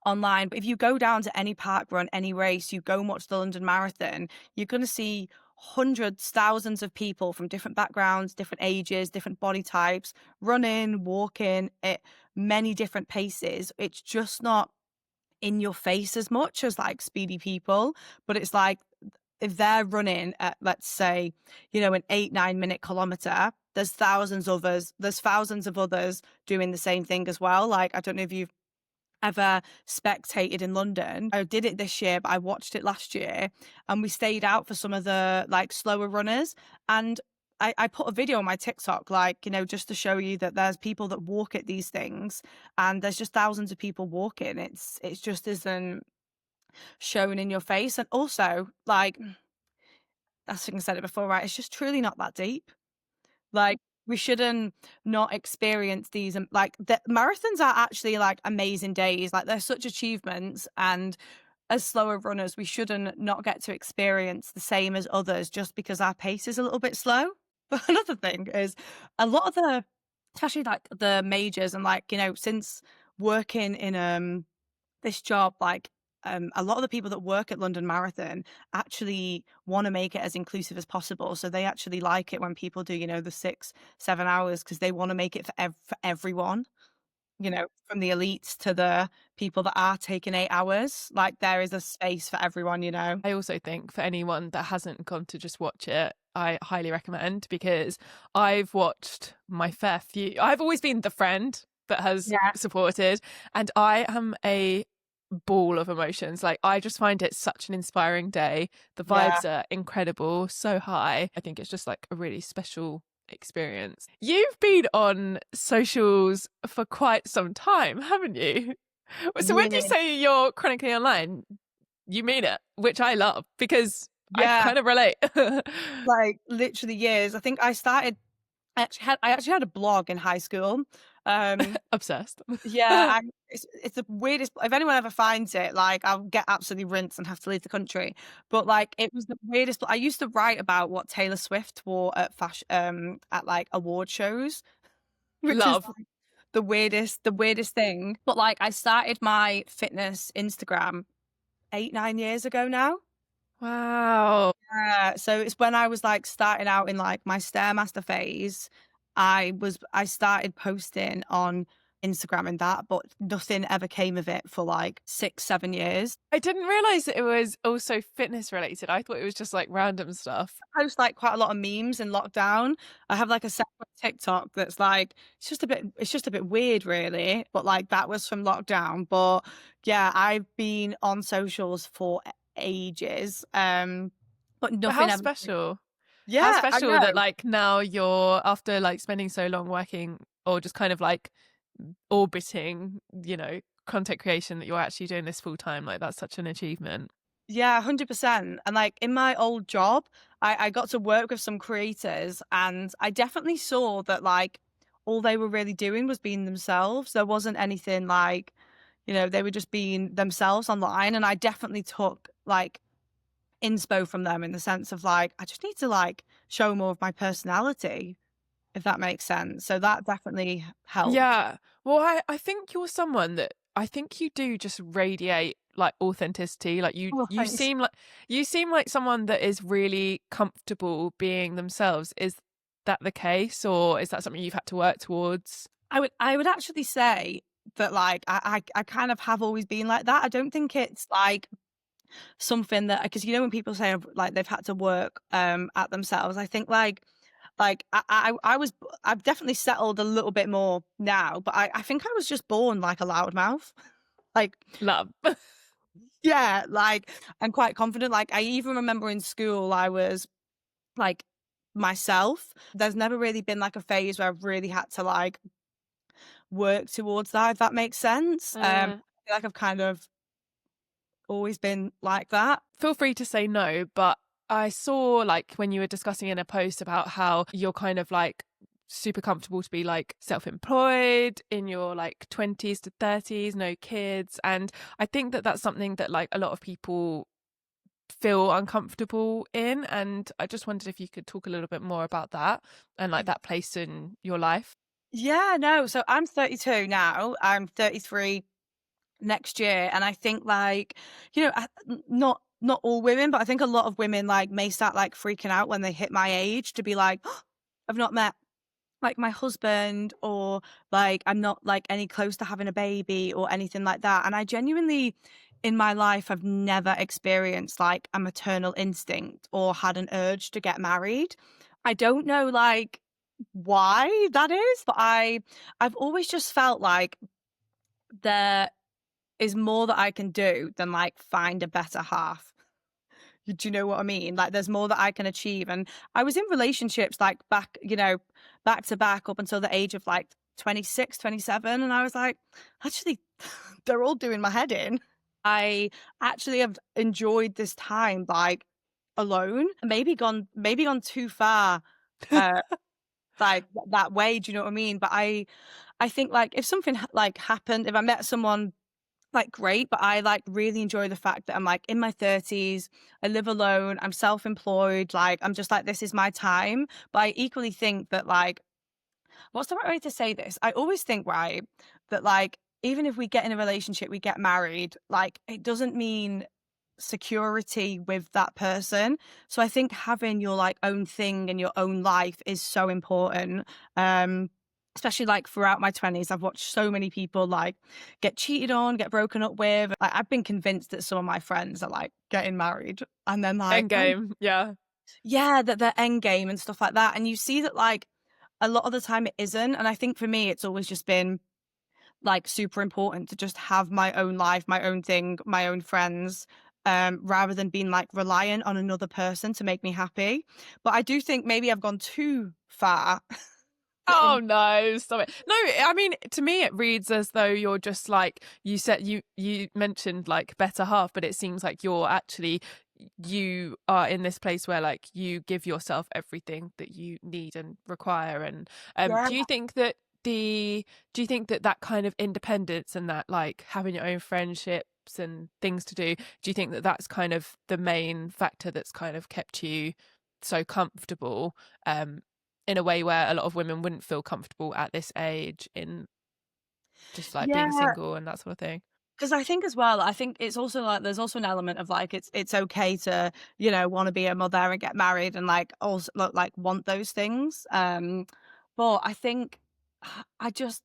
Speaker 1: online. But if you go down to any park run, any race, you go and watch the London Marathon, you're going to see hundreds, thousands of people from different backgrounds, different ages, different body types, running, walking at many different paces. It's just not in your face as much as like speedy people, but it's like if they're running at, let's say, an 8-9 minute kilometer, there's thousands of others doing the same thing as well. Like, I don't know if you've ever spectated in London. I did it this year, but I watched it last year, and we stayed out for some of the like slower runners. And I put a video on my TikTok, like, just to show you that there's people that walk at these things, and there's just thousands of people walking. It's just isn't shown in your face. And also, like, I think I said it before, right? It's just truly not that deep. Like, we shouldn't not experience these, like, the marathons are actually, like, amazing days, like, they're such achievements, and as slower runners, we shouldn't not get to experience the same as others just because our pace is a little bit slow. But another thing is a lot of the especially, like, the majors and, like, since working in, this job, like, a lot of the people that work at London Marathon actually want to make it as inclusive as possible. So they actually like it when people do, the 6, 7 hours, because they want to make it for everyone, from the elites to the people that are taking 8 hours. Like, there is a space for everyone.
Speaker 2: I also think for anyone that hasn't gone to just watch it, I highly recommend, because I've watched my fair few. I've always been the friend that has
Speaker 1: Yeah.
Speaker 2: supported, and I am a ball of emotions. Like, I just find it such an inspiring day. The vibes are incredible, so high. I think it's just like a really special experience. You've been on socials for quite some time, haven't you? So when you
Speaker 1: Yeah.
Speaker 2: say you're chronically online, you mean it, which I love, because I
Speaker 1: Yeah.
Speaker 2: kind of relate.
Speaker 1: Like, literally years. I think I actually had a blog in high school.
Speaker 2: Obsessed.
Speaker 1: Yeah, it's the weirdest. If anyone ever finds it, like, I'll get absolutely rinsed and have to leave the country. But, like, it was the weirdest. I used to write about what Taylor Swift wore at like award shows, which is
Speaker 2: Love.
Speaker 1: like the weirdest thing. But, like, I started my fitness Instagram 8, 9 years ago now.
Speaker 2: Wow.
Speaker 1: Yeah, so it's when I was, like, starting out in, like, my Stairmaster phase. I started posting on Instagram and that, but nothing ever came of it for, like, 6, 7 years.
Speaker 2: I didn't realize that it was also fitness related. I thought it was just like random stuff.
Speaker 1: I post, like, quite a lot of memes in lockdown. I have, like, a separate TikTok that's, like, it's just a bit weird, really, but, like, that was from lockdown. But yeah, I've been on socials for ages, but
Speaker 2: But how
Speaker 1: nothing ever.
Speaker 2: special. How
Speaker 1: Yeah, I
Speaker 2: special
Speaker 1: know.
Speaker 2: that like now you're, after like spending so long working or just kind of like orbiting, content creation, that you're actually doing this full time. Like, that's such an achievement.
Speaker 1: Yeah, 100%. And, like, in my old job, I got to work with some creators, and I definitely saw that, like, all they were really doing was being themselves. There wasn't anything like, they were just being themselves online. And I definitely took, like, inspo from them in the sense of, like, I just need to, like, show more of my personality, if that makes sense. So that definitely helped.
Speaker 2: Yeah. Well, I think you're someone that, I think you do just radiate like authenticity. Like
Speaker 1: Oh,
Speaker 2: you
Speaker 1: thanks.
Speaker 2: seem like someone that is really comfortable being themselves. Is that the case, or is that something you've had to work towards?
Speaker 1: I would actually say that, like, I kind of have always been like that. I don't think it's like something that, because when people say, like, they've had to work at themselves, I think, I've definitely settled a little bit more now, but I think I was just born like a loudmouth. Like,
Speaker 2: Love.
Speaker 1: yeah, like, I'm quite confident. Like, I even remember in school I was like myself. There's never really been like a phase where I've really had to, like, work towards that, if that makes sense. I feel like I've kind of always been like that.
Speaker 2: Feel free to say no, but I saw like when you were discussing in a post about how you're kind of like super comfortable to be like self-employed in your like 20s to 30s, no kids. And I think that that's something that like a lot of people feel uncomfortable in. And I just wondered if you could talk a little bit more about that and like that place in your life.
Speaker 1: Yeah, no. So I'm 32 now. I'm 33 next year, and I think, like, not all women, but I think a lot of women, like, may start, like, freaking out when they hit my age, to be like, "Oh, I've not met, like, my husband," or, like, I'm not, like, any close to having a baby or anything like that. And I genuinely, in my life, I've never experienced, like, a maternal instinct or had an urge to get married. I don't know, like, why that is, but I've always just felt like there is more that I can do than like find a better half. Do you know what I mean? Like there's more that I can achieve. And I was in relationships like back, back to back up until the age of like 26, 27. And I was like, actually, they're all doing my head in. I actually have enjoyed this time like alone, maybe gone too far, uh, like that way. Do you know what I mean? But I think like if something like happened, if I met someone like great, but I like really enjoy the fact that I'm like in my 30s, I live alone, I'm self-employed, like I'm just like this is my time. But I equally think that like what's the right way to say this? I always think, right, that like even if we get in a relationship, we get married, like it doesn't mean security with that person. So I think having your like own thing and your own life is so important. Especially like throughout my 20s, I've watched so many people like get cheated on, get broken up with. Like, I've been convinced that some of my friends are like getting married and then like, oh,
Speaker 2: Endgame. Yeah.
Speaker 1: yeah, that they're end game and stuff like that. And you see that like a lot of the time it isn't. And I think for me, it's always just been like super important to just have my own life, my own thing, my own friends, rather than being like reliant on another person to make me happy. But I do think maybe I've gone too far.
Speaker 2: Oh
Speaker 1: in,
Speaker 2: no, stop it. No, I mean, to me it reads as though you're just like, you said, you mentioned like better half, but it seems like you are in this place where like you give yourself everything that you need and require. And
Speaker 1: yeah,
Speaker 2: do you think that that kind of independence and that like having your own friendships and things to do you think that that's kind of the main factor that's kind of kept you so comfortable, in a way where a lot of women wouldn't feel comfortable at this age in just like being
Speaker 1: yeah.
Speaker 2: single and that sort of thing?
Speaker 1: Because I think as well, I think it's also like there's also an element of like it's okay to want to be a mother and get married and like also like want those things. But I think I just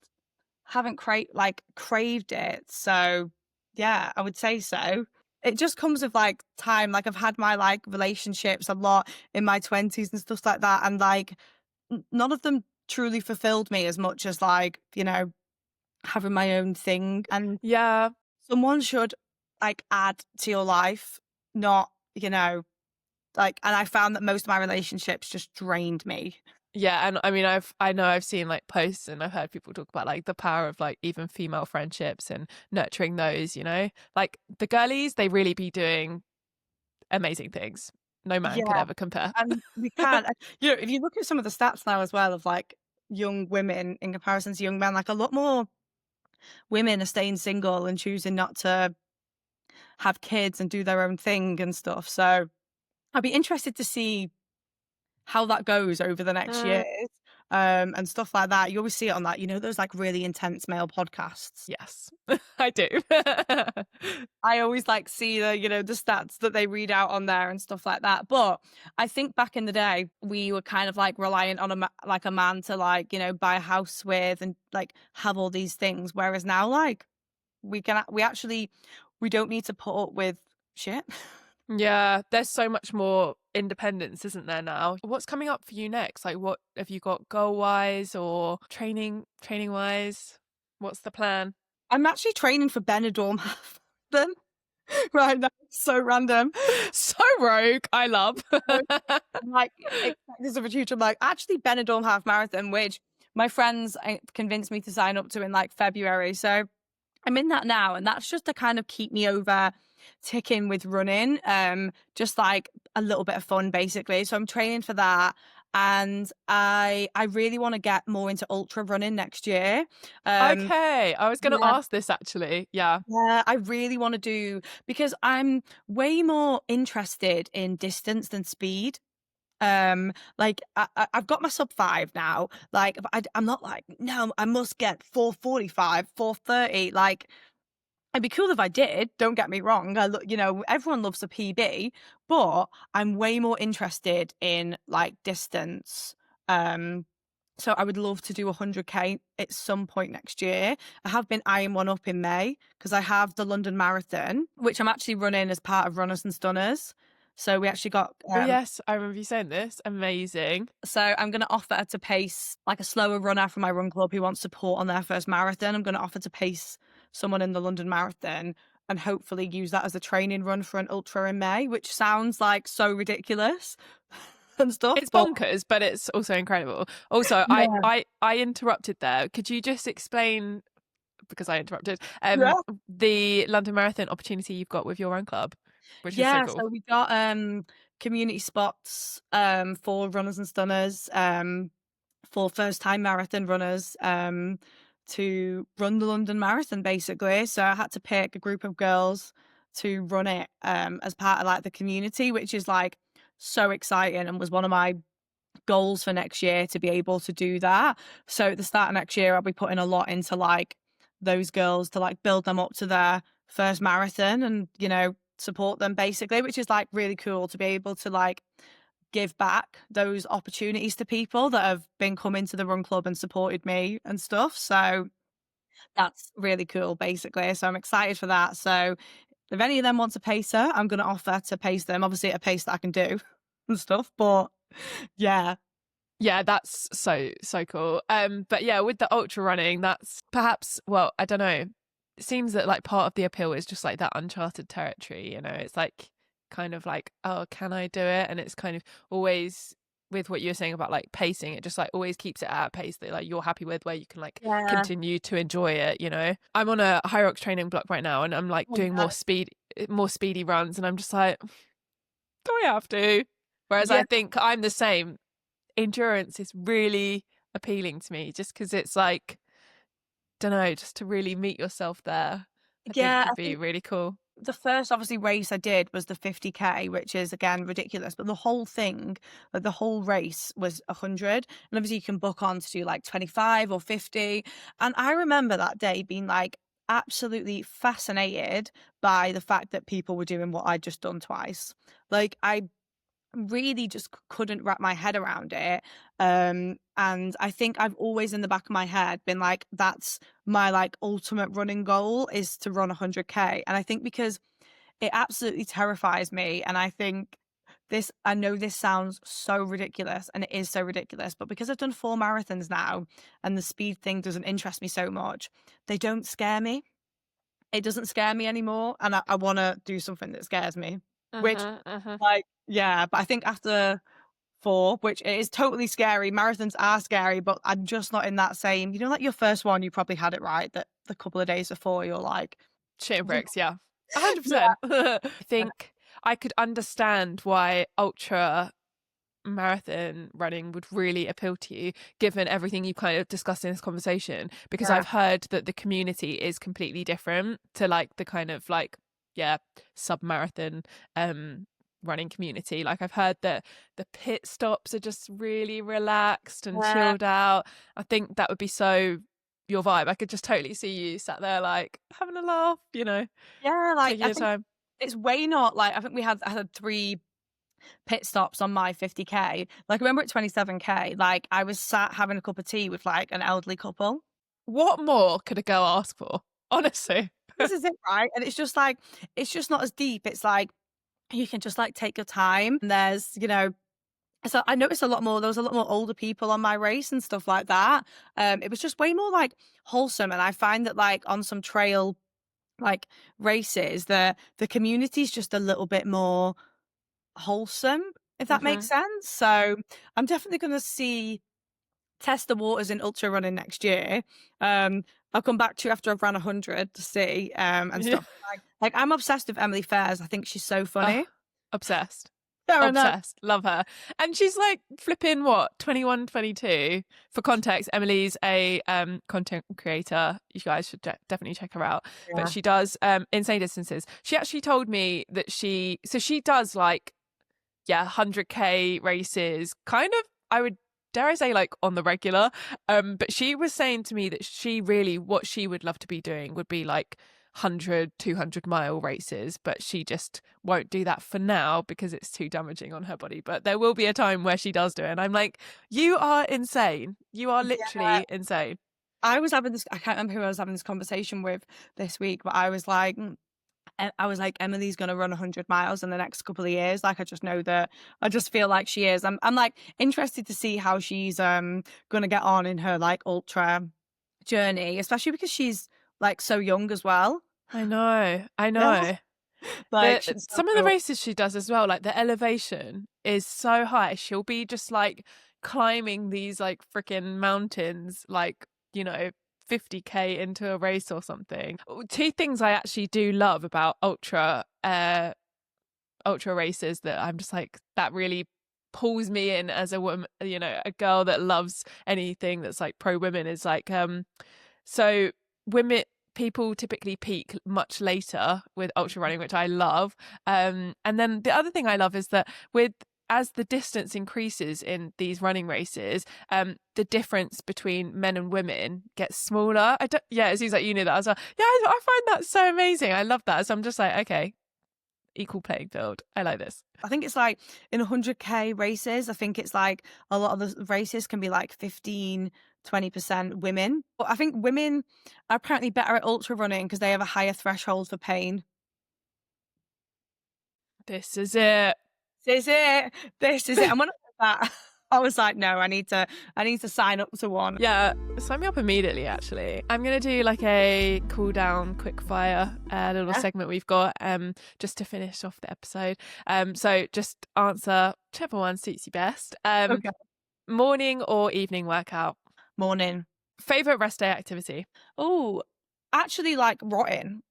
Speaker 1: haven't craved it. So yeah, I would say so. It just comes with like time. Like I've had my like relationships a lot in my 20s and stuff like that, and like none of them truly fulfilled me as much as like having my own thing. And
Speaker 2: Yeah.
Speaker 1: someone should like add to your life, not, like, and I found that most of my relationships just drained me.
Speaker 2: Yeah, and I mean, I know I've seen like posts and I've heard people talk about like the power of like even female friendships and nurturing those, like the girlies, they really be doing amazing things. No man could
Speaker 1: Yeah.
Speaker 2: ever compare.
Speaker 1: And we can't, if you look at some of the stats now as well of like young women in comparison to young men, like a lot more women are staying single and choosing not to have kids and do their own thing and stuff. So I'd be interested to see how that goes over the next
Speaker 2: Mm,
Speaker 1: years, and stuff like that. You always see it on that, those like really intense male podcasts.
Speaker 2: yes, I do.
Speaker 1: I always like see the stats that they read out on there and stuff like that. But I think back in the day, we were kind of like reliant on like a man to like, buy a house with and like have all these things. Whereas now, like we don't need to put up with shit.
Speaker 2: Yeah, there's so much more independence, isn't there now? What's coming up for you next? Like, what have you got goal wise or training wise? What's the plan?
Speaker 1: I'm actually training for Benidorm Marathon right now. It's so random.
Speaker 2: So rogue. I love.
Speaker 1: I'm like, expect this of a future. I'm like, actually, Benidorm Half Marathon, which my friends convinced me to sign up to in like February. So I'm in that now, and that's just to kind of keep me over ticking with running. Just like a little bit of fun, basically. So I'm training for that. And I really want to get more into ultra running next year.
Speaker 2: Okay, I was going to
Speaker 1: Yeah,
Speaker 2: ask this actually. Yeah.
Speaker 1: yeah, I really want to do because I'm way more interested in distance than speed. Like I've got my sub 5 now. Like but I'm not like no, I must get 4:45, 4:30. Like it'd be cool if I did. Don't get me wrong. I look, everyone loves a PB, but I'm way more interested in like distance. Um, so I would love to do 100K at some point next year. I have been eyeing one up in May because I have the London Marathon, which I'm actually running as part of Runners and Stunners. So we actually got
Speaker 2: oh yes, I remember you saying this. Amazing.
Speaker 1: so I'm going to offer to pace like a slower runner from my run club who wants support on their first marathon. I'm going to offer to pace someone in the London Marathon and hopefully use that as a training run for an ultra in May, which sounds like so ridiculous and stuff.
Speaker 2: It's bonkers, but it's also incredible. Also,
Speaker 1: Yeah.
Speaker 2: I interrupted there. Could you just explain, because I interrupted,
Speaker 1: Yeah.
Speaker 2: the London Marathon opportunity you've got with your run club, which is so
Speaker 1: Yeah,
Speaker 2: cool.
Speaker 1: so we got community spots for runners and stunners, for first time marathon runners, to run the London Marathon basically. So I had to pick a group of girls to run it as part of like the community, which is like so exciting and was one of my goals for next year to be able to do that. So at the start of next year, I'll be putting a lot into like those girls to like build them up to their first marathon and, you know, support them basically, which is like really cool to be able to like give back those opportunities to people that have been coming to the run club and supported me and stuff. So that's really cool basically. So I'm excited for that. So if any of them want a pacer, I'm going to offer to pace them, obviously at a pace that I can do and stuff. But yeah,
Speaker 2: Yeah, that's so cool. But yeah, with the ultra running, that's perhaps, well, I don't know. It seems that like part of the appeal is just like that uncharted territory, you know. It's like kind of like, oh, can I do it? And it's kind of always with what you're saying about like pacing, it just like always keeps it at a pace that like you're happy with, where you can like
Speaker 1: yeah.
Speaker 2: continue to enjoy it, you know. I'm on a high rocks training block right now and I'm like
Speaker 1: Oh,
Speaker 2: doing more speedy runs and I'm just like, do I have to? Whereas
Speaker 1: yeah.
Speaker 2: I think I'm the same. Endurance is really appealing to me just because it's like, don't know, just to really meet yourself there, I think
Speaker 1: Yeah,
Speaker 2: would
Speaker 1: I
Speaker 2: be
Speaker 1: think
Speaker 2: really cool.
Speaker 1: the first obviously race I did was the 50K, which is again ridiculous, but the whole thing, like the whole race was 100. And obviously you can book on to do like 25 or 50. And I remember that day being like absolutely fascinated by the fact that people were doing what I'd just done twice. Like I really just couldn't wrap my head around it. And I think I've always in the back of my head been like, that's my like ultimate running goal is to run 100K. And I think because it absolutely terrifies me, and I think this, I know this sounds so ridiculous and it is so ridiculous, but because I've done 4 marathons now and the speed thing doesn't interest me so much, they don't scare me. It doesn't scare me anymore. And I want to do something that scares me, which like, yeah, but I think after 4, which it is totally scary, marathons are scary, but I'm just not in that same, you know, like your first one, you probably had it right, that the couple of days before you're like,
Speaker 2: Shit
Speaker 1: yeah,
Speaker 2: bricks, yeah. 100%. I think I could understand why ultra marathon running would really appeal to you, given everything you kind of discussed in this conversation, because
Speaker 1: yeah,
Speaker 2: I've heard that the community is completely different to like the kind of like, yeah, sub-marathon running community. Like I've heard that the pit stops are just really relaxed and
Speaker 1: yeah,
Speaker 2: chilled out. I think that would be so your vibe. I could just totally see you sat there like having a laugh, you know,
Speaker 1: yeah, like
Speaker 2: taking
Speaker 1: I
Speaker 2: your
Speaker 1: think
Speaker 2: time.
Speaker 1: it's way not like, I think I had 3 pit stops on my 50K. Like I remember at 27K, like I was sat having a cup of tea with like an elderly couple.
Speaker 2: What more could a girl ask for? Honestly.
Speaker 1: This is it, right? And it's just like, it's just not as deep. It's like you can just like take your time. And there's, you know, so I noticed a lot more, there was a lot more older people on my race and stuff like that. It was just way more like wholesome. And I find that like on some trail like races, the community's just a little bit more wholesome, if that makes sense. So I'm definitely going to test the waters in ultra running next year. I'll come back to you after I've ran 100 to see and
Speaker 2: Yeah.
Speaker 1: stuff. Like I'm obsessed with Emily Fairs. I think she's so funny.
Speaker 2: Obsessed.
Speaker 1: Fair enough.
Speaker 2: Obsessed. Love her. And she's like flipping what, 21, 22. For context, Emily's a content creator. You guys should definitely check her out.
Speaker 1: Yeah.
Speaker 2: But she does insane distances. She actually told me that she does like 100K races, kind of, I would dare I say, like on the regular. But she was saying to me that she really, what she would love to be doing would be like 100, 200-mile races, but she just won't do that for now because it's too damaging on her body. But there will be a time where she does do it. And I'm like, you are insane. You are literally insane.
Speaker 1: I was having this, I can't remember who I was having this conversation with this week, but I was like, I was like, Emily's going to run 100 miles in the next couple of years. Like, I just know that. I just feel like she is. I'm like interested to see how she's going to get on in her like ultra journey, especially because she's like so young as well.
Speaker 2: I know.
Speaker 1: Yeah. Like she's so
Speaker 2: some of the
Speaker 1: cool.
Speaker 2: races she does as well, like the elevation is so high. She'll be just like climbing these like freaking mountains, like, you know, 50k into a race or something. Two things I actually do love about ultra races that I'm just like, that really pulls me in as a woman, you know, a girl that loves anything that's like pro women, is like so people typically peak much later with ultra running, which I love. And then the other thing I love is that as the distance increases in these running races, the difference between men and women gets smaller. It seems like you knew that as well. Yeah, I find that so amazing. I love that. So I'm just like, okay, equal playing field. I like this.
Speaker 1: I think it's like in 100k races, I think it's like a lot of the races can be like 15-20% women. But I think women are apparently better at ultra running because they have a higher threshold for pain.
Speaker 2: This is it.
Speaker 1: This is it. And when I said that, I was like, no, I need to sign up to one.
Speaker 2: Yeah, sign me up immediately, actually. I'm going to do like a Cooldown Quickfire little segment we've got just to finish off the episode. So just answer whichever one suits you best.
Speaker 1: Okay.
Speaker 2: Morning or evening workout?
Speaker 1: Morning.
Speaker 2: Favourite rest day activity?
Speaker 1: Oh, actually like rotting.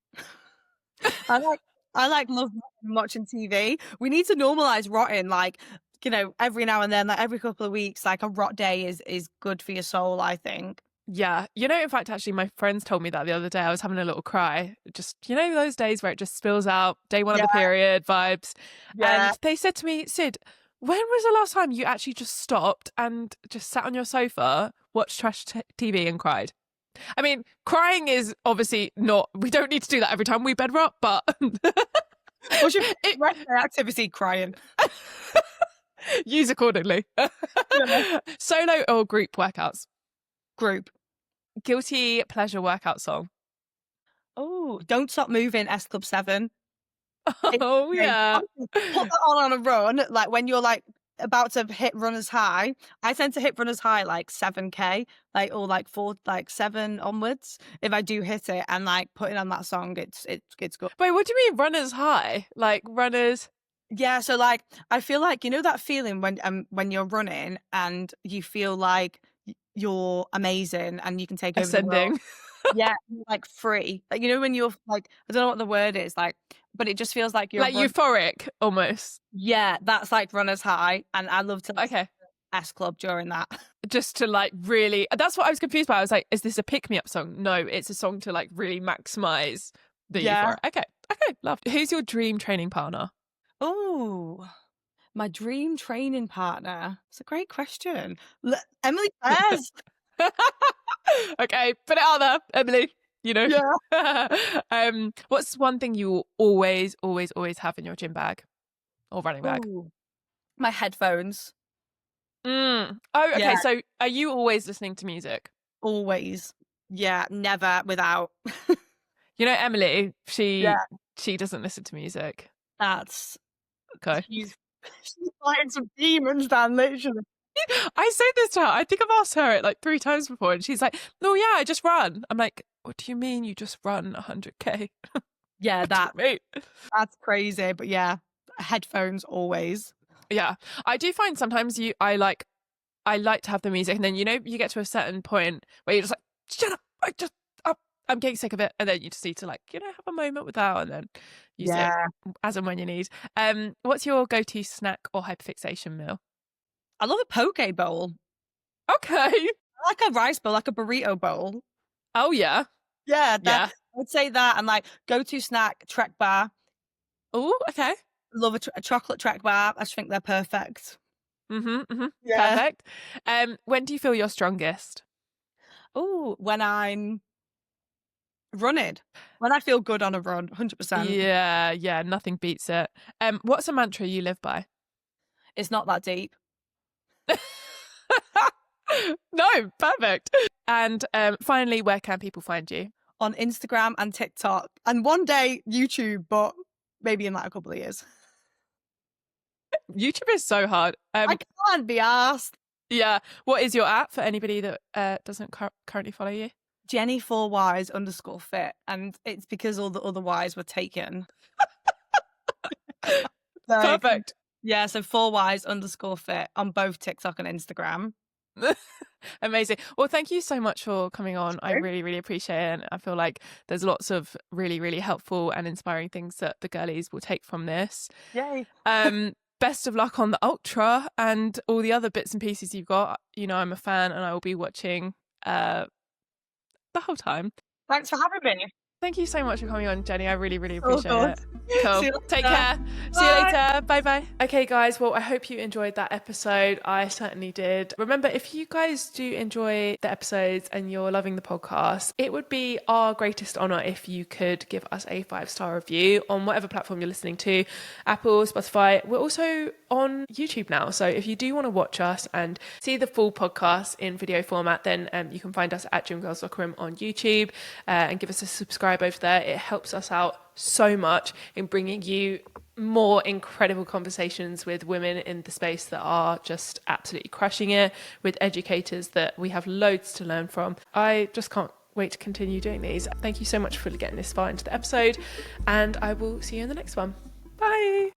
Speaker 1: I love watching TV. We need to normalize rotting, like, you know, every now and then, like every couple of weeks, like a rot day is good for your soul, I think.
Speaker 2: Yeah. You know, in fact, actually, my friends told me that the other day. I was having a little cry. Just, you know, those days where it just spills out, day one of the period vibes.
Speaker 1: Yeah.
Speaker 2: And they said to me, Sid, when was the last time you actually just stopped and just sat on your sofa, watched trash TV and cried? I mean, crying is obviously not, we don't need to do that every time we bed rot, but...
Speaker 1: What's your rest day activity? Crying.
Speaker 2: Use accordingly. Yeah. Solo or group workouts?
Speaker 1: Group.
Speaker 2: Guilty pleasure workout song?
Speaker 1: Oh, Don't Stop Moving, S Club 7.
Speaker 2: Oh, yeah.
Speaker 1: Put that on a run, like when you're like about to hit runner's high. I tend to hit runner's high like 7k, like, or like 7 onwards if I do hit it, and like putting on that song, it's good.
Speaker 2: Wait, what do you mean runners high? Like runners?
Speaker 1: Yeah, so like I feel like, you know, that feeling when you're running and you feel like you're amazing and you can take over
Speaker 2: ascending.
Speaker 1: The world. Yeah, like free. Like, you know, when you're like, I don't know what the word is, like, but it just feels like you're
Speaker 2: like euphoric almost.
Speaker 1: Yeah, that's like runner's high, and I love to S Club during that.
Speaker 2: Just to like really, that's what I was confused by. I was like, is this a pick-me-up song? No, it's a song to like really maximize the euphoria. Okay, loved. Who's your dream training partner?
Speaker 1: Oh, my dream training partner. It's a great question. Emily Pears.
Speaker 2: Okay, put it out there, Emily. You know.
Speaker 1: Yeah.
Speaker 2: What's one thing you will always have in your gym bag or running bag?
Speaker 1: Ooh, my headphones.
Speaker 2: Oh, okay. Yeah. So are you always listening to music?
Speaker 1: Always. Yeah, never without.
Speaker 2: You know, Emily, she doesn't listen to music.
Speaker 1: That's
Speaker 2: okay.
Speaker 1: She's fighting some demons, Dan, literally.
Speaker 2: I say this to her. I think I've asked her it like 3 times before, and she's like, "No, yeah, I just run." I'm like, "What do you mean you just run 100k?"
Speaker 1: Yeah, that's crazy. But yeah, headphones always.
Speaker 2: Yeah, I do find sometimes I like to have the music, and then, you know, you get to a certain point where you're just like, "Shut up! I'm getting sick of it," and then you just need to, like, you know, have a moment without, and then use it as and when you need. What's your go-to snack or hyperfixation meal?
Speaker 1: I love a poke bowl.
Speaker 2: Okay.
Speaker 1: I like a rice bowl, like a burrito bowl.
Speaker 2: Oh, yeah.
Speaker 1: Yeah. I would say that. And like go-to snack, Trek bar.
Speaker 2: Oh, okay.
Speaker 1: Love a chocolate Trek bar. I just think they're perfect.
Speaker 2: Yeah. Perfect. When do you feel you're strongest?
Speaker 1: Oh, when I'm running. When I feel good on a run, 100%.
Speaker 2: Yeah. Nothing beats it. What's a mantra you live by?
Speaker 1: It's not that deep.
Speaker 2: No, perfect. And finally, where can people find you?
Speaker 1: on Instagram and TikTok, and one day YouTube, but maybe in like a couple of years.
Speaker 2: YouTube is so hard.
Speaker 1: I can't be asked.
Speaker 2: Yeah. What is your app for anybody that doesn't currently follow you?
Speaker 1: Jenny 4Ys _fit, and it's because all the other Ys were taken.
Speaker 2: Perfect.
Speaker 1: Yeah, so 4Ys _fit on both TikTok and Instagram.
Speaker 2: Amazing. Well, thank you so much for coming on. I really, really appreciate it. And I feel like there's lots of really, really helpful and inspiring things that the girlies will take from this.
Speaker 1: Yay.
Speaker 2: Best of luck on the ultra and all the other bits and pieces you've got. You know, I'm a fan and I will be watching the whole time.
Speaker 1: Thanks for having me.
Speaker 2: Thank you so much for coming on, Jenny. I really, really appreciate it.
Speaker 1: Cool.
Speaker 2: Take care. See you later. Bye bye. Okay, guys. Well, I hope you enjoyed that episode. I certainly did. Remember, if you guys do enjoy the episodes and you're loving the podcast, it would be our greatest honor if you could give us a 5-star review on whatever platform you're listening to, Apple, Spotify. We're also on YouTube now. So if you do want to watch us and see the full podcast in video format, then you can find us at gymgirls.com on YouTube and give us a subscribe over there. It helps us out so much in bringing you more incredible conversations with women in the space that are just absolutely crushing it, with educators that we have loads to learn from. I just can't wait to continue doing these. Thank you so much for getting this far into the episode, and I will see you in the next one. Bye.